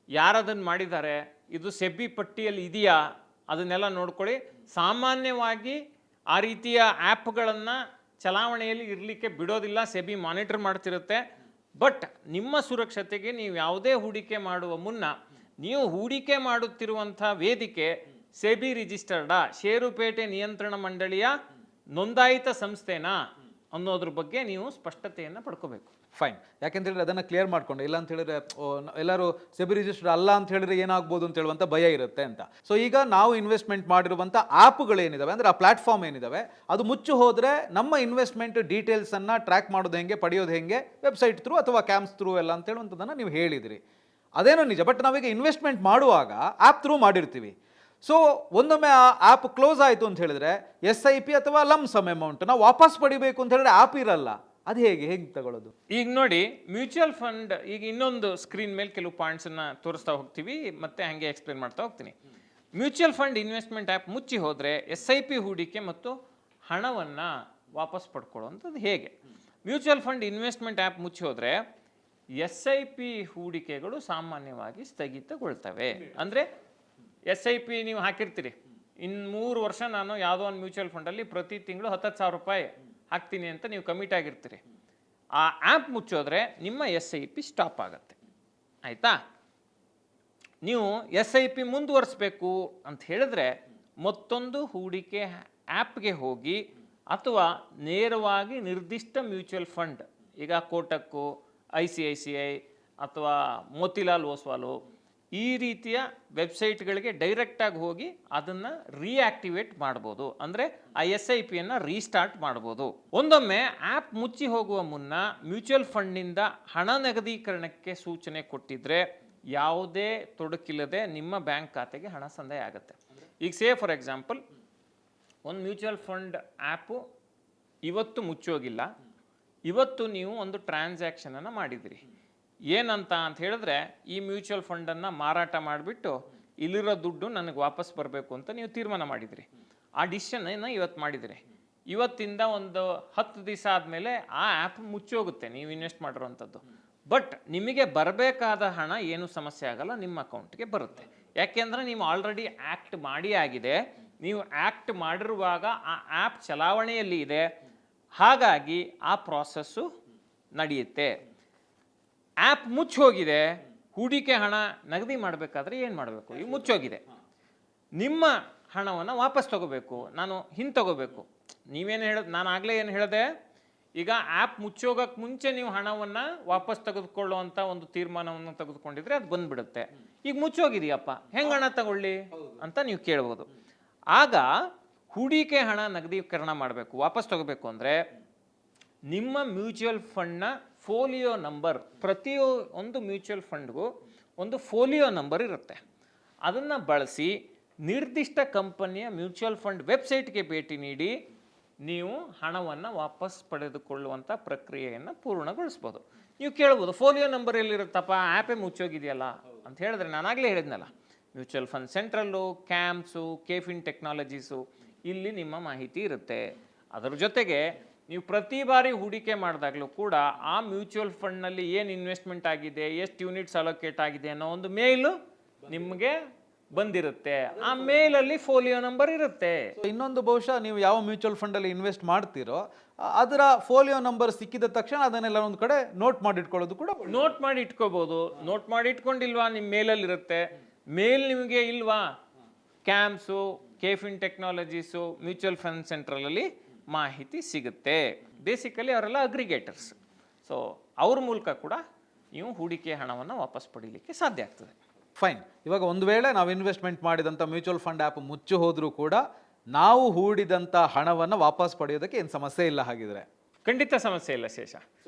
[SPEAKER 1] ಯಾರದನ್ನು ಮಾಡಿದ್ದಾರೆ, ಇದು ಸೆಬಿ ಪಟ್ಟಿಯಲ್ಲಿ ಇದೆಯಾ, ಅದನ್ನೆಲ್ಲ ನೋಡ್ಕೊಳ್ಳಿ. ಸಾಮಾನ್ಯವಾಗಿ ಆ ರೀತಿಯ ಆ್ಯಪ್ಗಳನ್ನು ಚಲಾವಣೆಯಲ್ಲಿ ಇರಲಿಕ್ಕೆ ಬಿಡೋದಿಲ್ಲ, ಸೆಬಿ ಮಾನಿಟರ್ ಮಾಡ್ತಿರುತ್ತೆ. ಬಟ್ ನಿಮ್ಮ ಸುರಕ್ಷತೆಗೆ ನೀವು ಯಾವುದೇ ಹೂಡಿಕೆ ಮಾಡುವ ಮುನ್ನ ನೀವು ಹೂಡಿಕೆ ಮಾಡುತ್ತಿರುವಂಥ ವೇದಿಕೆ ಸೆಬಿ ರಿಜಿಸ್ಟರ್ಡಾ, ಷೇರುಪೇಟೆ ನಿಯಂತ್ರಣ ಮಂಡಳಿಯ ನೋಂದಾಯಿತ ಸಂಸ್ಥೆನಾ ಅನ್ನೋದ್ರ ಬಗ್ಗೆ ನೀವು ಸ್ಪಷ್ಟತೆಯನ್ನು ಪಡ್ಕೋಬೇಕು.
[SPEAKER 2] ಫೈನ್. ಯಾಕೆಂತೇಳಿದ್ರೆ ಅದನ್ನು ಕ್ಲಿಯರ್ ಮಾಡ್ಕೊಂಡು, ಇಲ್ಲ ಅಂತ ಹೇಳಿದ್ರೆ ಎಲ್ಲರೂ ಸೆಬಿ ರಿಜಿಸ್ಟರ್ಡ್ ಅಲ್ಲ ಅಂತ ಹೇಳಿದ್ರೆ ಏನಾಗ್ಬೋದು ಅಂತ ಹೇಳುವಂಥ ಭಯ ಇರುತ್ತೆ ಅಂತ. ಸೊ ಈಗ ನಾವು ಇನ್ವೆಸ್ಟ್ಮೆಂಟ್ ಮಾಡಿರುವಂಥ ಆ್ಯಪ್ಗಳೇನಿದಾವೆ, ಅಂದರೆ ಆ ಪ್ಲಾಟ್ಫಾರ್ಮ್ ಏನಿದಾವೆ, ಅದು ಮುಚ್ಚಿ ಹೋದರೆ ನಮ್ಮ ಇನ್ವೆಸ್ಟ್ಮೆಂಟ್ ಡೀಟೇಲ್ಸನ್ನು ಟ್ರ್ಯಾಕ್ ಮಾಡೋದು ಹೆಂಗೆ, ಪಡೆಯೋದು ಹೆಂಗೆ, ವೆಬ್ಸೈಟ್ ಥ್ರೂ ಅಥವಾ ಕ್ಯಾಂಪ್ಸ್ ಥ್ರೂ ಎಲ್ಲ ಅಂತ ಹೇಳುವಂಥದ್ದನ್ನು ನೀವು ಹೇಳಿದಿರಿ. ಅದೇನೋ ನಿಜ. ಬಟ್ ನಾವೀಗ ಇನ್ವೆಸ್ಟ್ಮೆಂಟ್ ಮಾಡುವಾಗ ಆ್ಯಪ್ ಥ್ರೂ ಮಾಡಿರ್ತೀವಿ. ಸೊ ಒಂದೊಮ್ಮೆ ಆ ಆ್ಯಪ್ ಕ್ಲೋಸ್ ಆಯಿತು ಅಂತ ಹೇಳಿದ್ರೆ SIP ಅಥವಾ ಲಮ್ ಸಮ್ ಅಮೌಂಟ್ ನಾವು ವಾಪಸ್ ಪಡಿಬೇಕು ಅಂತ ಹೇಳಿದ್ರೆ ಆ್ಯಪ್ ಇರಲ್ಲ. ಅದು ಹೇಗೆ ತಗೊಳ್ಳೋದು?
[SPEAKER 1] ಈಗ ನೋಡಿ, ಮ್ಯೂಚುವಲ್ ಫಂಡ್, ಈಗ ಇನ್ನೊಂದು ಸ್ಕ್ರೀನ್ ಮೇಲೆ ಕೆಲವು ಪಾಯಿಂಟ್ಸನ್ನು ತೋರಿಸ್ತಾ ಹೋಗ್ತೀವಿ, ಮತ್ತೆ ಹಾಗೆ ಎಕ್ಸ್ಪ್ಲೇನ್ ಮಾಡ್ತಾ ಹೋಗ್ತೀನಿ. ಮ್ಯೂಚುವಲ್ ಫಂಡ್ ಇನ್ವೆಸ್ಟ್ಮೆಂಟ್ ಆ್ಯಪ್ ಮುಚ್ಚಿ ಹೋದರೆ SIP ಹೂಡಿಕೆ ಮತ್ತು ಹಣವನ್ನು ವಾಪಸ್ ಪಡ್ಕೊಳ್ಳುವಂಥದ್ದು ಹೇಗೆ? ಮ್ಯೂಚುವಲ್ ಫಂಡ್ ಇನ್ವೆಸ್ಟ್ಮೆಂಟ್ ಆ್ಯಪ್ ಮುಚ್ಚಿ ಹೋದರೆ SIP ಹೂಡಿಕೆಗಳು ಸಾಮಾನ್ಯವಾಗಿ ಸ್ಥಗಿತಗೊಳ್ತವೆ. ಅಂದರೆ SIP ನೀವು ಹಾಕಿರ್ತೀರಿ, ಇನ್ನು 3 ವರ್ಷ ನಾನು ಯಾವುದೋ ಒಂದು ಮ್ಯೂಚುವಲ್ ಫಂಡಲ್ಲಿ ಪ್ರತಿ ತಿಂಗಳು 10,000 ರೂಪಾಯಿ ಹಾಕ್ತೀನಿ ಅಂತ ನೀವು ಕಮಿಟ್ ಆಗಿರ್ತೀರಿ. ಆ ಆ್ಯಪ್ ಮುಚ್ಚೋದ್ರೆ ನಿಮ್ಮ SIP ಸ್ಟಾಪ್ ಆಗುತ್ತೆ. ಆಯಿತಾ? ನೀವು SIP ಮುಂದುವರಿಸಬೇಕು ಅಂತ ಹೇಳಿದ್ರೆ ಮತ್ತೊಂದು ಹೂಡಿಕೆ ಆ್ಯಪ್ಗೆ ಹೋಗಿ ಅಥವಾ ನೇರವಾಗಿ ನಿರ್ದಿಷ್ಟ ಮ್ಯೂಚುವಲ್ ಫಂಡ್, ಈಗ ಕೋಟಕ್ಕು, ICICI ಅಥವಾ ಮೋತಿಲಾಲ್ ಓಸ್ವಾಲು ಈ ರೀತಿಯ ವೆಬ್ಸೈಟ್ಗಳಿಗೆ ಡೈರೆಕ್ಟಾಗಿ ಹೋಗಿ ಅದನ್ನು ರೀಆಕ್ಟಿವೇಟ್ ಮಾಡ್ಬೋದು. ಅಂದರೆ ಆ SIPಯನ್ನು ರೀಸ್ಟಾರ್ಟ್ ಮಾಡ್ಬೋದು. ಒಂದೊಮ್ಮೆ ಆ್ಯಪ್ ಮುಚ್ಚಿ ಹೋಗುವ ಮುನ್ನ ಮ್ಯೂಚುವಲ್ ಫಂಡ್ನಿಂದ ಹಣ ನಗದೀಕರಣಕ್ಕೆ ಸೂಚನೆ ಕೊಟ್ಟಿದ್ರೆ ಯಾವುದೇ ತೊಡಕಿಲ್ಲದೆ ನಿಮ್ಮ ಬ್ಯಾಂಕ್ ಖಾತೆಗೆ ಹಣ ಸಂದಾಯ ಆಗುತ್ತೆ. ಈಗ ಫಾರ್ ಎಕ್ಸಾಂಪಲ್, ಒಂದು ಮ್ಯೂಚುವಲ್ ಫಂಡ್ ಆ್ಯಪು ಇವತ್ತು ಮುಚ್ಚೋಗಿಲ್ಲ, ಇವತ್ತು ನೀವು ಒಂದು ಟ್ರಾನ್ಸಾಕ್ಷನನ್ನು ಮಾಡಿದಿರಿ. ಏನಂತ ಅಂತ ಹೇಳಿದ್ರೆ, ಈ ಮ್ಯೂಚುವಲ್ ಫಂಡನ್ನು ಮಾರಾಟ ಮಾಡಿಬಿಟ್ಟು ಇಲ್ಲಿರೋ ದುಡ್ಡು ನನಗೆ ವಾಪಸ್ ಬರಬೇಕು ಅಂತ ನೀವು ತೀರ್ಮಾನ ಮಾಡಿದಿರಿ. ಆ ಡಿಸಿಷನ್ನ ಇವತ್ತು ಮಾಡಿದಿರಿ. ಇವತ್ತಿಂದ ಒಂದು 10 ದಿವಸ ಆದಮೇಲೆ ಆ ಆ್ಯಪ್ ಮುಚ್ಚೋಗುತ್ತೆ ನೀವು ಇನ್ವೆಸ್ಟ್ ಮಾಡಿರೋವಂಥದ್ದು. ಬಟ್ ನಿಮಗೆ ಬರಬೇಕಾದ ಹಣ ಏನು ಸಮಸ್ಯೆ ಆಗಲ್ಲ, ನಿಮ್ಮ ಅಕೌಂಟ್ಗೆ ಬರುತ್ತೆ. ಯಾಕೆಂದರೆ ನೀವು ಆಲ್ರೆಡಿ ಆ್ಯಕ್ಟ್ ಮಾಡಿ ಆಗಿದೆ. ನೀವು ಆ್ಯಕ್ಟ್ ಮಾಡಿರುವಾಗ ಆ ಆ್ಯಪ್ ಚಲಾವಣೆಯಲ್ಲಿ ಇದೆ. ಹಾಗಾಗಿ ಆ ಪ್ರಾಸೆಸ್ಸು ನಡೆಯುತ್ತೆ. ಆ್ಯಪ್ ಮುಚ್ಚೋಗಿದೆ, ಹೂಡಿಕೆ ಹಣ ನಗದಿ ಮಾಡಬೇಕಾದ್ರೆ ಏನು ಮಾಡಬೇಕು? ಈಗ ಮುಚ್ಚೋಗಿದೆ, ನಿಮ್ಮ ಹಣವನ್ನು ವಾಪಸ್ ತಗೋಬೇಕು, ನಾನು ಹಿಂತಗೋಬೇಕು. ನೀವೇನು ಹೇಳೋದು, ನಾನು ಆಗಲೇ ಏನು ಹೇಳಿದೆ, ಈಗ ಆ್ಯಪ್ ಮುಚ್ಚೋಗಕ್ಕೆ ಮುಂಚೆ ನೀವು ಹಣವನ್ನು ವಾಪಸ್ ತೆಗೆದುಕೊಳ್ಳುವಂಥ ಒಂದು ತೀರ್ಮಾನವನ್ನು ತೆಗೆದುಕೊಂಡಿದ್ರೆ ಅದು ಬಂದುಬಿಡುತ್ತೆ. ಈಗ ಮುಚ್ಚೋಗಿದೆಯಪ್ಪ, ಹೆಂಗೆ ಹಣ ತಗೊಳ್ಳಿ ಅಂತ ನೀವು ಕೇಳ್ಬೋದು. ಆಗ ಹೂಡಿಕೆ ಹಣ ನಗದೀಕರಣ ಮಾಡಬೇಕು, ವಾಪಸ್ ತಗೋಬೇಕು ಅಂದರೆ ನಿಮ್ಮ ಮ್ಯೂಚುವಲ್ ಫಂಡ್ನ ಫೋಲಿಯೋ ನಂಬರ್, ಪ್ರತಿಯೊಂದು ಮ್ಯೂಚುವಲ್ ಫಂಡ್ಗೂ ಒಂದು ಫೋಲಿಯೋ ನಂಬರ್ ಇರುತ್ತೆ. ಅದನ್ನು ಬಳಸಿ ನಿರ್ದಿಷ್ಟ ಕಂಪನಿಯ ಮ್ಯೂಚುವಲ್ ಫಂಡ್ ವೆಬ್ಸೈಟ್ಗೆ ಭೇಟಿ ನೀಡಿ ನೀವು ಹಣವನ್ನು ವಾಪಸ್ ಪಡೆದುಕೊಳ್ಳುವಂಥ ಪ್ರಕ್ರಿಯೆಯನ್ನು ಪೂರ್ಣಗೊಳಿಸ್ಬೋದು. ನೀವು ಕೇಳ್ಬೋದು, ಫೋಲಿಯೋ ನಂಬರ್ ಎಲ್ಲಿರುತ್ತಪ್ಪ, ಆ್ಯಪೇ ಮುಚ್ಚೋಗಿದೆಯಲ್ಲ ಅಂತ ಹೇಳಿದ್ರೆ, ನಾನಾಗಲೇ ಹೇಳಿದ್ನಲ್ಲ, mutual fund Central, CAMS, KFin Technologies, ಇಲ್ಲಿ ನಿಮ್ಮ ಮಾಹಿತಿ ಇರುತ್ತೆ. ಅದರ ಜೊತೆಗೆ ನೀವು ಪ್ರತಿ ಬಾರಿ ಹೂಡಿಕೆ ಮಾಡಿದಾಗಲೂ ಕೂಡ ಆ ಮ್ಯೂಚುವಲ್ ಫಂಡ್ನಲ್ಲಿ ಏನು ಇನ್ವೆಸ್ಟ್ಮೆಂಟ್ ಆಗಿದೆ, ಎಷ್ಟು ಯೂನಿಟ್ಸ್ ಅಲೋಕೇಟ್ ಆಗಿದೆ ಅನ್ನೋ ಒಂದು ಮೇಲು ನಿಮಗೆ ಬಂದಿರುತ್ತೆ. ಆ ಮೇಲಲ್ಲಿ ಫೋಲಿಯೋ ನಂಬರ್ ಇರುತ್ತೆ.
[SPEAKER 2] ಇನ್ನೊಂದು, ಬಹುಶಃ ನೀವು ಯಾವ ಮ್ಯೂಚುವಲ್ ಫಂಡಲ್ಲಿ ಇನ್ವೆಸ್ಟ್ ಮಾಡ್ತೀರೋ ಅದರ ಫೋಲಿಯೋ ನಂಬರ್ ಸಿಕ್ಕಿದ ತಕ್ಷಣ ಅದನ್ನೆಲ್ಲ ಒಂದು ಕಡೆ ನೋಟ್ ಮಾಡಿ ಇಟ್ಕೊಳ್ಳೋದು ಕೂಡ,
[SPEAKER 1] ನೋಟ್ ಮಾಡಿ ಇಟ್ಕೋಬಹುದು. ನೋಟ್ ಮಾಡಿ ಇಟ್ಕೊಂಡಿಲ್ವಾ, ನಿಮ್ಮ ಮೇಲಲ್ಲಿ ಇರುತ್ತೆ. ಮೇಲ್ ನಿಮಗೆ ಇಲ್ವಾ, camps, KFin technologies, mutual fund ಸೆಂಟ್ರಲಲ್ಲಿ ಮಾಹಿತಿ ಸಿಗುತ್ತೆ. ಬೇಸಿಕಲಿ ಅವರೆಲ್ಲ ಅಗ್ರಿಗೇಟರ್ಸ್. ಸೊ ಅವ್ರ ಮೂಲಕ ಕೂಡ ನೀವು ಹೂಡಿಕೆ ಹಣವನ್ನು ವಾಪಸ್ ಪಡೀಲಿಕ್ಕೆ ಸಾಧ್ಯ ಆಗ್ತದೆ.
[SPEAKER 2] ಫೈನ್. ಇವಾಗ ಒಂದು ವೇಳೆ ನಾವು ಇನ್ವೆಸ್ಟ್ಮೆಂಟ್ ಮಾಡಿದಂಥ ಮ್ಯೂಚುವಲ್ ಫಂಡ್ ಆ್ಯಪ್ ಮುಚ್ಚಿ ಹೋದರೂ ಕೂಡ ನಾವು ಹೂಡಿದಂಥ ಹಣವನ್ನು ವಾಪಸ್ ಪಡೆಯೋದಕ್ಕೆ ಏನು ಸಮಸ್ಯೆ ಇಲ್ಲ ಹಾಗಿದ್ರೆ?
[SPEAKER 1] ಖಂಡಿತ ಸಮಸ್ಯೆ ಇಲ್ಲ ಶೇಷ.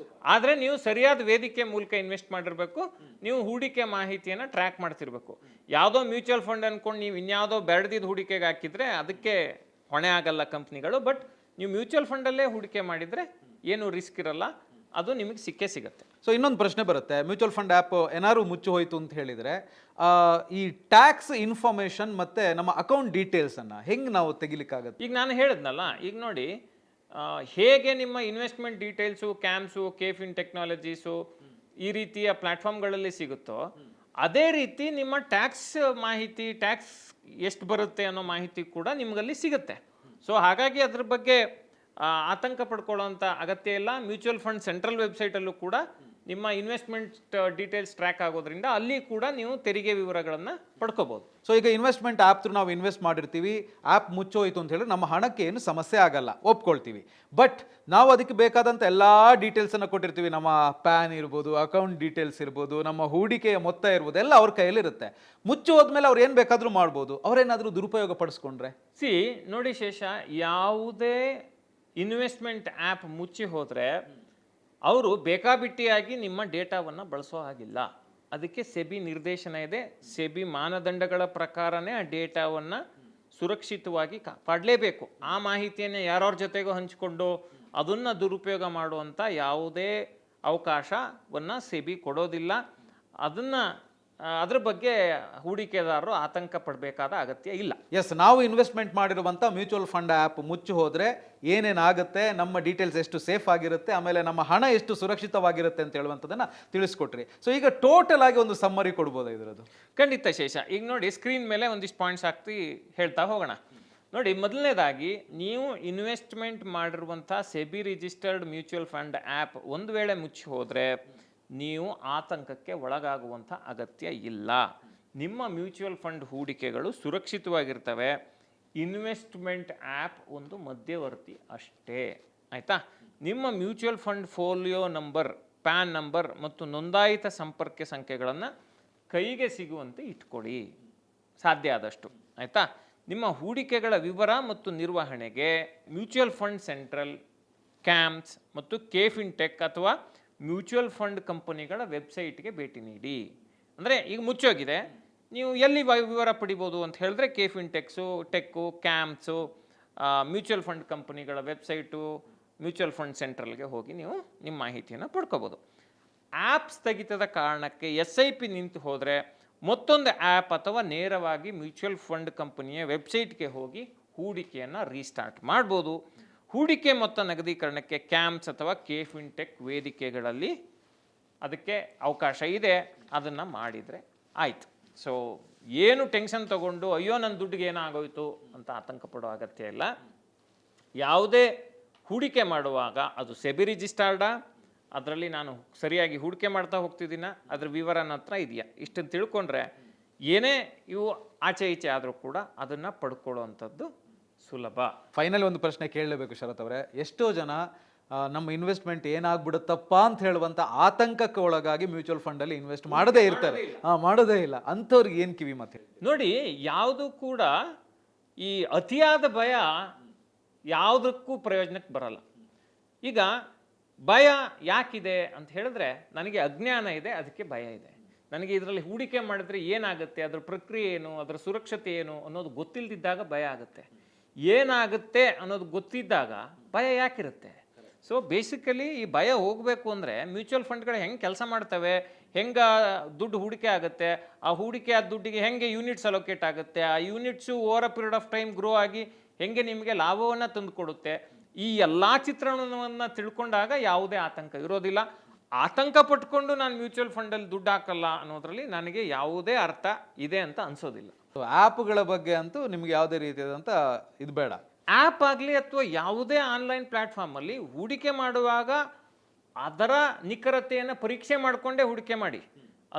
[SPEAKER 1] ಆದರೆ ನೀವು ಸರಿಯಾದ ವೇದಿಕೆ ಮೂಲಕ ಇನ್ವೆಸ್ಟ್ ಮಾಡಿರಬೇಕು. ನೀವು ಹೂಡಿಕೆ ಮಾಹಿತಿಯನ್ನು ಟ್ರ್ಯಾಕ್ ಮಾಡ್ತಿರ್ಬೇಕು. ಯಾವುದೋ ಮ್ಯೂಚುವಲ್ ಫಂಡ್ ಅಂದ್ಕೊಂಡು ನೀವು ಇನ್ಯಾವುದೋ ಬೆಳೆದಿದ್ದು ಹೂಡಿಕೆಗೆ ಹಾಕಿದರೆ ಅದಕ್ಕೆ ಹೊಣೆ ಆಗಲ್ಲ ಕಂಪ್ನಿಗಳು. ಬಟ್ ನೀವು ಮ್ಯೂಚುವಲ್ ಫಂಡಲ್ಲೇ ಹೂಡಿಕೆ ಮಾಡಿದರೆ ಏನು ರಿಸ್ಕ್ ಇರಲ್ಲ, ಅದು ನಿಮಗೆ ಸಿಕ್ಕೇ ಸಿಗುತ್ತೆ.
[SPEAKER 2] ಸೊ ಇನ್ನೊಂದು ಪ್ರಶ್ನೆ ಬರುತ್ತೆ, ಮ್ಯೂಚುವಲ್ ಫಂಡ್ ಆ್ಯಪ್ ಏನಾದ್ರು ಮುಚ್ಚಿ ಹೋಯಿತು ಅಂತ ಹೇಳಿದರೆ ಈ ಟ್ಯಾಕ್ಸ್ ಇನ್ಫಾರ್ಮೇಷನ್ ಮತ್ತು ನಮ್ಮ ಅಕೌಂಟ್ ಡೀಟೇಲ್ಸನ್ನು ಹೆಂಗೆ ನಾವು ತೆಗಿಲಿಕ್ಕಾಗತ್ತೆ?
[SPEAKER 1] ಈಗ ನಾನು ಹೇಳಿದ್ನಲ್ಲ, ಈಗ ನೋಡಿ ಹೇಗೆ ನಿಮ್ಮ investment details camps, KFin technologies ಈ ರೀತಿಯ ಪ್ಲ್ಯಾಟ್ಫಾರ್ಮ್ಗಳಲ್ಲಿ ಸಿಗುತ್ತೋ, ಅದೇ ರೀತಿ ನಿಮ್ಮ ಟ್ಯಾಕ್ಸ್ ಮಾಹಿತಿ, ಟ್ಯಾಕ್ಸ್ ಎಷ್ಟು ಬರುತ್ತೆ ಅನ್ನೋ ಮಾಹಿತಿ ಕೂಡ ನಿಮಗಲ್ಲಿ ಸಿಗುತ್ತೆ. ಸೊ ಹಾಗಾಗಿ ಅದ್ರ ಬಗ್ಗೆ ಆತಂಕ ಪಡ್ಕೊಳ್ಳೋಂಥ ಅಗತ್ಯ ಇಲ್ಲ. ಮ್ಯೂಚುವಲ್ ಫಂಡ್ ಸೆಂಟ್ರಲ್ ವೆಬ್ಸೈಟಲ್ಲೂ ಕೂಡ ನಿಮ್ಮ ಇನ್ವೆಸ್ಟ್ಮೆಂಟ್ ಡೀಟೇಲ್ಸ್ ಟ್ರ್ಯಾಕ್ ಆಗೋದ್ರಿಂದ ಅಲ್ಲಿ ಕೂಡ ನೀವು ತೆರಿಗೆ ವಿವರಗಳನ್ನು ಪಡ್ಕೋಬೋದು.
[SPEAKER 2] ಸೊ ಈಗ ಇನ್ವೆಸ್ಟ್ಮೆಂಟ್ ಆ್ಯಪ್ ಥ್ರೂ ನಾವು ಇನ್ವೆಸ್ಟ್ ಮಾಡಿರ್ತೀವಿ, ಆ್ಯಪ್ ಮುಚ್ಚೋಯ್ತು ಅಂತ ಹೇಳಿದ್ರೆ ನಮ್ಮ ಹಣಕ್ಕೆ ಏನು ಸಮಸ್ಯೆ ಆಗಲ್ಲ, ಒಪ್ಕೊಳ್ತೀವಿ. ಬಟ್ ನಾವು ಅದಕ್ಕೆ ಬೇಕಾದಂಥ ಎಲ್ಲ ಡೀಟೇಲ್ಸನ್ನು ಕೊಟ್ಟಿರ್ತೀವಿ. ನಮ್ಮ ಪ್ಯಾನ್ ಇರ್ಬೋದು, ಅಕೌಂಟ್ ಡೀಟೇಲ್ಸ್ ಇರ್ಬೋದು, ನಮ್ಮ ಹೂಡಿಕೆಯ ಮೊತ್ತ ಇರ್ಬೋದು, ಎಲ್ಲ ಅವ್ರ ಕೈಯಲ್ಲಿರುತ್ತೆ. ಮುಚ್ಚಿ ಹೋದ್ಮೇಲೆ ಅವ್ರು ಏನು ಬೇಕಾದರೂ ಮಾಡ್ಬೋದು. ಅವರೇನಾದರೂ ದುರುಪಯೋಗ ಪಡಿಸ್ಕೊಂಡ್ರೆ?
[SPEAKER 1] ನೋಡಿ ಶೇಷ, ಯಾವುದೇ ಇನ್ವೆಸ್ಟ್ಮೆಂಟ್ ಆ್ಯಪ್ ಮುಚ್ಚಿ ಹೋದರೆ ಅವರು ಬೇಕಾಬಿಟ್ಟಿಯಾಗಿ ನಿಮ್ಮ ಡೇಟಾವನ್ನು ಬಳಸೋ ಹಾಗಿಲ್ಲ. ಅದಕ್ಕೆ ಸೆಬಿ ನಿರ್ದೇಶನ ಇದೆ. ಸೆಬಿ ಮಾನದಂಡಗಳ ಪ್ರಕಾರನೇ ಆ ಡೇಟಾವನ್ನು ಸುರಕ್ಷಿತವಾಗಿ ಕಾಪಾಡಲೇಬೇಕು. ಆ ಮಾಹಿತಿಯನ್ನು ಯಾರ್ಯಾರ ಜೊತೆಗೂ ಹಂಚಿಕೊಂಡು ಅದನ್ನು ದುರುಪಯೋಗ ಮಾಡುವಂಥ ಯಾವುದೇ ಅವಕಾಶವನ್ನು ಸೆಬಿ ಕೊಡೋದಿಲ್ಲ. ಅದ್ರ ಬಗ್ಗೆ ಹೂಡಿಕೆದಾರರು ಆತಂಕ ಪಡಬೇಕಾದ ಅಗತ್ಯ ಇಲ್ಲ.
[SPEAKER 2] ಎಸ್, ನಾವು ಇನ್ವೆಸ್ಟ್ಮೆಂಟ್ ಮಾಡಿರುವಂಥ ಮ್ಯೂಚುವಲ್ ಫಂಡ್ ಆ್ಯಪ್ ಮುಚ್ಚಿ ಹೋದರೆ ಏನೇನಾಗುತ್ತೆ, ನಮ್ಮ ಡೀಟೇಲ್ಸ್ ಎಷ್ಟು ಸೇಫ್ ಆಗಿರುತ್ತೆ, ಆಮೇಲೆ ನಮ್ಮ ಹಣ ಎಷ್ಟು ಸುರಕ್ಷಿತವಾಗಿರುತ್ತೆ ಅಂತ ಹೇಳುವಂಥದ್ದನ್ನು ತಿಳಿಸ್ಕೊಟ್ರಿ. ಸೊ ಈಗ ಟೋಟಲ್ ಆಗಿ ಒಂದು ಸಮ್ಮರಿ ಕೊಡ್ಬೋದಾ ಇದರದ್ದು?
[SPEAKER 1] ಖಂಡಿತ ಶೇಷ. ಈಗ ನೋಡಿ, ಸ್ಕ್ರೀನ್ ಮೇಲೆ ಒಂದಿಷ್ಟು ಪಾಯಿಂಟ್ಸ್ ಹಾಕ್ತಿ ಹೇಳ್ತಾ ಹೋಗೋಣ. ನೋಡಿ, ಮೊದಲನೇದಾಗಿ ನೀವು ಇನ್ವೆಸ್ಟ್ಮೆಂಟ್ ಮಾಡಿರುವಂಥ SEBI registered mutual fund app ಒಂದು ವೇಳೆ ಮುಚ್ಚಿ ಹೋದರೆ ನೀವು ಆತಂಕಕ್ಕೆ ಒಳಗಾಗುವಂಥ ಅಗತ್ಯ ಇಲ್ಲ. ನಿಮ್ಮ ಮ್ಯೂಚುವಲ್ ಫಂಡ್ ಹೂಡಿಕೆಗಳು ಸುರಕ್ಷಿತವಾಗಿರ್ತವೆ. ಇನ್ವೆಸ್ಟ್ಮೆಂಟ್ ಆ್ಯಪ್ ಒಂದು ಮಧ್ಯವರ್ತಿ ಅಷ್ಟೇ, ಆಯಿತಾ? ನಿಮ್ಮ mutual fund folio number, PAN number ಮತ್ತು ನೋಂದಾಯಿತ ಸಂಪರ್ಕ ಸಂಖ್ಯೆಗಳನ್ನು ಕೈಗೆ ಸಿಗುವಂತೆ ಇಟ್ಕೊಳ್ಳಿ ಸಾಧ್ಯ ಆದಷ್ಟು, ಆಯಿತಾ? ನಿಮ್ಮ ಹೂಡಿಕೆಗಳ ವಿವರ ಮತ್ತು ನಿರ್ವಹಣೆಗೆ ಮ್ಯೂಚುವಲ್ ಫಂಡ್ ಸೆಂಟ್ರಲ್, ಕ್ಯಾಂಪ್ಸ್ ಮತ್ತು ಕೇಫಿನ್ ಟೆಕ್ ಅಥವಾ ಮ್ಯೂಚುವಲ್ ಫಂಡ್ ಕಂಪನಿಗಳ ವೆಬ್ಸೈಟ್ಗೆ ಭೇಟಿ ನೀಡಿ. ಅಂದರೆ ಈಗ ಮುಚ್ಚೋಗಿದೆ, ನೀವು ಎಲ್ಲಿ ವಿವರ ಪಡಿಬೋದು ಅಂತ ಹೇಳಿದ್ರೆ ಕೇಫಿನ್ ಟೆಕ್ಕು, ಕ್ಯಾಂಪ್ಸು, ಮ್ಯೂಚುವಲ್ ಫಂಡ್ ಕಂಪನಿಗಳ ವೆಬ್ಸೈಟು, ಮ್ಯೂಚುವಲ್ ಫಂಡ್ ಸೆಂಟ್ರಲ್ಗೆ ಹೋಗಿ ನೀವು ನಿಮ್ಮ ಮಾಹಿತಿಯನ್ನು ಪಡ್ಕೋಬೋದು. ಆ್ಯಪ್ ಸ್ಥಗಿತದ ಕಾರಣಕ್ಕೆ SIP ನಿಂತು ಹೋದರೆ ಮತ್ತೊಂದು ಆ್ಯಪ್ ಅಥವಾ ನೇರವಾಗಿ ಮ್ಯೂಚುವಲ್ ಫಂಡ್ ಕಂಪನಿಯ ವೆಬ್ಸೈಟ್ಗೆ ಹೋಗಿ ಹೂಡಿಕೆಯನ್ನು ರೀಸ್ಟಾರ್ಟ್ ಮಾಡ್ಬೋದು. ಹೂಡಿಕೆ ಮೊತ್ತ ನಗದೀಕರಣಕ್ಕೆ ಕ್ಯಾಂಪ್ಸ್ ಅಥವಾ ಕೇಫಿನ್ ಟೆಕ್ ವೇದಿಕೆಗಳಲ್ಲಿ ಅದಕ್ಕೆ ಅವಕಾಶ ಇದೆ, ಅದನ್ನು ಮಾಡಿದರೆ ಆಯಿತು. ಸೊ ಏನು ಟೆನ್ಷನ್ ತಗೊಂಡು ಅಯ್ಯೋ ನನ್ನ ದುಡ್ಡಿಗೆ ಏನಾಗೋಯ್ತು ಅಂತ ಆತಂಕ ಪಡೋ ಅಗತ್ಯ ಇಲ್ಲ. ಯಾವುದೇ ಹೂಡಿಕೆ ಮಾಡುವಾಗ ಅದು ಸೆಬಿ ರಿಜಿಸ್ಟರ್ಡಾ, ಅದರಲ್ಲಿ ನಾನು ಸರಿಯಾಗಿ ಹೂಡಿಕೆ ಮಾಡ್ತಾ ಹೋಗ್ತಿದ್ದೀನ, ಅದ್ರ ವಿವರ ನನ್ನ ಹತ್ರ ಇದೆಯಾ, ಇಷ್ಟನ್ನು ತಿಳ್ಕೊಂಡ್ರೆ ಏನೇ ಇವು ಆಚೆ ಈಚೆ ಆದರೂ ಕೂಡ ಅದನ್ನು ಪಡ್ಕೊಳ್ಳೋವಂಥದ್ದು ಸುಲಭ.
[SPEAKER 2] ಫೈನಲ್ ಒಂದು ಪ್ರಶ್ನೆ ಕೇಳಲೇಬೇಕು ಶರತ್ ಅವರೇ. ಎಷ್ಟೋ ಜನ ನಮ್ಮ ಇನ್ವೆಸ್ಟ್ಮೆಂಟ್ ಏನಾಗ್ಬಿಡುತ್ತಪ್ಪ ಅಂತ ಹೇಳುವಂಥ ಆತಂಕಕ್ಕೆ ಒಳಗಾಗಿ ಮ್ಯೂಚುವಲ್ ಫಂಡಲ್ಲಿ ಇನ್ವೆಸ್ಟ್ ಮಾಡದೇ ಇರ್ತಾರೆ, ಮಾಡೋದೇ ಇಲ್ಲ. ಅಂಥವ್ರಿಗೆ ಏನು ಕಿವಿ ಮಾತು?
[SPEAKER 1] ನೋಡಿ, ಯಾವುದು ಕೂಡ ಈ ಅತಿಯಾದ ಭಯ ಯಾವುದಕ್ಕೂ ಪ್ರಯೋಜನಕ್ಕೆ ಬರಲ್ಲ. ಈಗ ಭಯ ಯಾಕಿದೆ ಅಂತ ಹೇಳಿದ್ರೆ, ನನಗೆ ಅಜ್ಞಾನ ಇದೆ, ಅದಕ್ಕೆ ಭಯ ಇದೆ. ನನಗೆ ಇದರಲ್ಲಿ ಹೂಡಿಕೆ ಮಾಡಿದ್ರೆ ಏನಾಗುತ್ತೆ, ಅದರ ಪ್ರಕ್ರಿಯೆ ಏನು, ಅದರ ಸುರಕ್ಷತೆ ಏನು ಅನ್ನೋದು ಗೊತ್ತಿಲ್ಲದಿದ್ದಾಗ ಭಯ ಆಗುತ್ತೆ. ಏನಾಗುತ್ತೆ ಅನ್ನೋದು ಗೊತ್ತಿದ್ದಾಗ ಭಯ ಯಾಕಿರುತ್ತೆ? ಸೊ ಬೇಸಿಕಲಿ ಈ ಭಯ ಹೋಗಬೇಕು ಅಂದರೆ ಮ್ಯೂಚುವಲ್ ಫಂಡ್ಗಳು ಹೆಂಗೆ ಕೆಲಸ ಮಾಡ್ತವೆ, ಹೆಂಗೆ ದುಡ್ಡು ಹೂಡಿಕೆ ಆಗುತ್ತೆ, ಆ ಹೂಡಿಕೆ ಆ ದುಡ್ಡಿಗೆ ಹೆಂಗೆ ಯೂನಿಟ್ಸ್ ಅಲೋಕೇಟ್ ಆಗುತ್ತೆ, ಆ units over a period of time grow ಆಗಿ ಹೆಂಗೆ ನಿಮಗೆ ಲಾಭವನ್ನು ತಂದುಕೊಡುತ್ತೆ, ಈ ಎಲ್ಲ ಚಿತ್ರಣವನ್ನು ತಿಳ್ಕೊಂಡಾಗ ಯಾವುದೇ ಆತಂಕ ಇರೋದಿಲ್ಲ. ಆತಂಕ ಪಟ್ಕೊಂಡು ನಾನು ಮ್ಯೂಚುವಲ್ ಫಂಡಲ್ಲಿ ದುಡ್ಡು ಹಾಕಲ್ಲ ಅನ್ನೋದ್ರಲ್ಲಿ ನನಗೆ ಯಾವುದೇ ಅರ್ಥ ಇದೆ ಅಂತ ಅನ್ಸೋದಿಲ್ಲ.
[SPEAKER 2] ಆ್ಯಪ್ಗಳ ಬಗ್ಗೆ ಅಂತೂ ನಿಮ್ಗೆ ಯಾವುದೇ ರೀತಿಯಾದಂಥ ಇದು ಬೇಡ.
[SPEAKER 1] ಆ್ಯಪ್ ಆಗಲಿ ಅಥವಾ ಯಾವುದೇ ಆನ್ಲೈನ್ ಪ್ಲ್ಯಾಟ್ಫಾರ್ಮಲ್ಲಿ ಹೂಡಿಕೆ ಮಾಡುವಾಗ ಅದರ ನಿಖರತೆಯನ್ನು ಪರೀಕ್ಷೆ ಮಾಡಿಕೊಂಡೇ ಹೂಡಿಕೆ ಮಾಡಿ.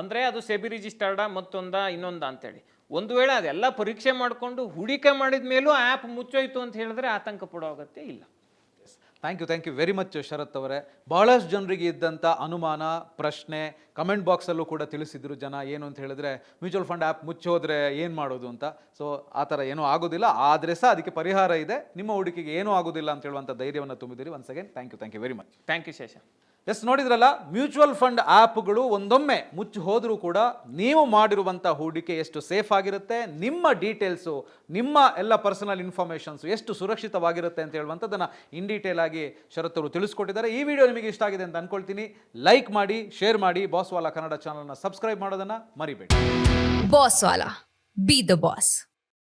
[SPEAKER 1] ಅಂದರೆ ಅದು ಸೆಬಿ ರಿಜಿಸ್ಟರ್ಡಾ, ಮತ್ತೊಂದ ಇನ್ನೊಂದ ಅಂತೇಳಿ ಒಂದು ವೇಳೆ ಅದೆಲ್ಲ ಪರೀಕ್ಷೆ ಮಾಡಿಕೊಂಡು ಹೂಡಿಕೆ ಮಾಡಿದ ಮೇಲೂ ಆ್ಯಪ್ ಮುಚ್ಚೋಯ್ತು ಅಂತ ಹೇಳಿದ್ರೆ ಆತಂಕ ಪಡೋ ಅಗತ್ಯ ಇಲ್ಲ.
[SPEAKER 2] ಥ್ಯಾಂಕ್ ಯು ವೆರಿ ಮಚ್ ಶರತ್ ಅವರೇ. ಬಹಳಷ್ಟು ಜನರಿಗೆ ಇದ್ದಂಥ ಅನುಮಾನ, ಪ್ರಶ್ನೆ ಕಮೆಂಟ್ ಬಾಕ್ಸಲ್ಲೂ ಕೂಡ ತಿಳಿಸಿದ್ರು ಜನ. ಏನು ಅಂತ ಹೇಳಿದ್ರೆ ಮ್ಯೂಚುವಲ್ ಫಂಡ್ ಆ್ಯಪ್ ಮುಚ್ಚೋದ್ರೆ ಏನು ಮಾಡೋದು ಅಂತ. ಸೊ ಆ ಥರ ಏನೂ ಆಗೋದಿಲ್ಲ, ಆದರೆ ಸಹ ಅದಕ್ಕೆ ಪರಿಹಾರ ಇದೆ. ನಿಮ್ಮ ಹೂಡಿಕೆಗೆ ಏನೂ ಆಗೋದಿಲ್ಲ ಅಂತ ಹೇಳುವಂಥ ಧೈರ್ಯವನ್ನು ತುಂಬಿದಿರಿ. Once again thank you very much.
[SPEAKER 1] Thank you Shesha.
[SPEAKER 2] Yes, ನೋಡಿದ್ರಲ್ಲ, ಮ್ಯೂಚುವಲ್ ಫಂಡ್ ಆ್ಯಪ್ಗಳು ಒಂದೊಮ್ಮೆ ಮುಚ್ಚಿ ಹೋದರೂ ಕೂಡ ನೀವು ಮಾಡಿರುವಂಥ ಹೂಡಿಕೆ ಎಷ್ಟು ಸೇಫ್ ಆಗಿರುತ್ತೆ, ನಿಮ್ಮ ಡೀಟೇಲ್ಸು, ನಿಮ್ಮ ಎಲ್ಲ ಪರ್ಸನಲ್ ಇನ್ಫಾರ್ಮೇಷನ್ಸು ಎಷ್ಟು ಸುರಕ್ಷಿತವಾಗಿರುತ್ತೆ ಅಂತ ಹೇಳುವಂಥದ್ದನ್ನು ಇನ್ ಡೀಟೇಲ್ ಆಗಿ ಶರತ್ ಅವರು ತಿಳಿಸ್ಕೊಟ್ಟಿದ್ದಾರೆ. ಈ ವಿಡಿಯೋ ನಿಮಗೆ ಇಷ್ಟ ಆಗಿದೆ ಅಂತ ಅನ್ಕೊಳ್ತೀನಿ. ಲೈಕ್ ಮಾಡಿ, ಶೇರ್ ಮಾಡಿ, ಬಾಸ್ ವಾಲಾ ಕನ್ನಡ ಚಾನಲ್ನ ಸಬ್ಸ್ಕ್ರೈಬ್ ಮಾಡೋದನ್ನು ಮರಿಬೇಡಿ.
[SPEAKER 3] Boss Vala, B the boss.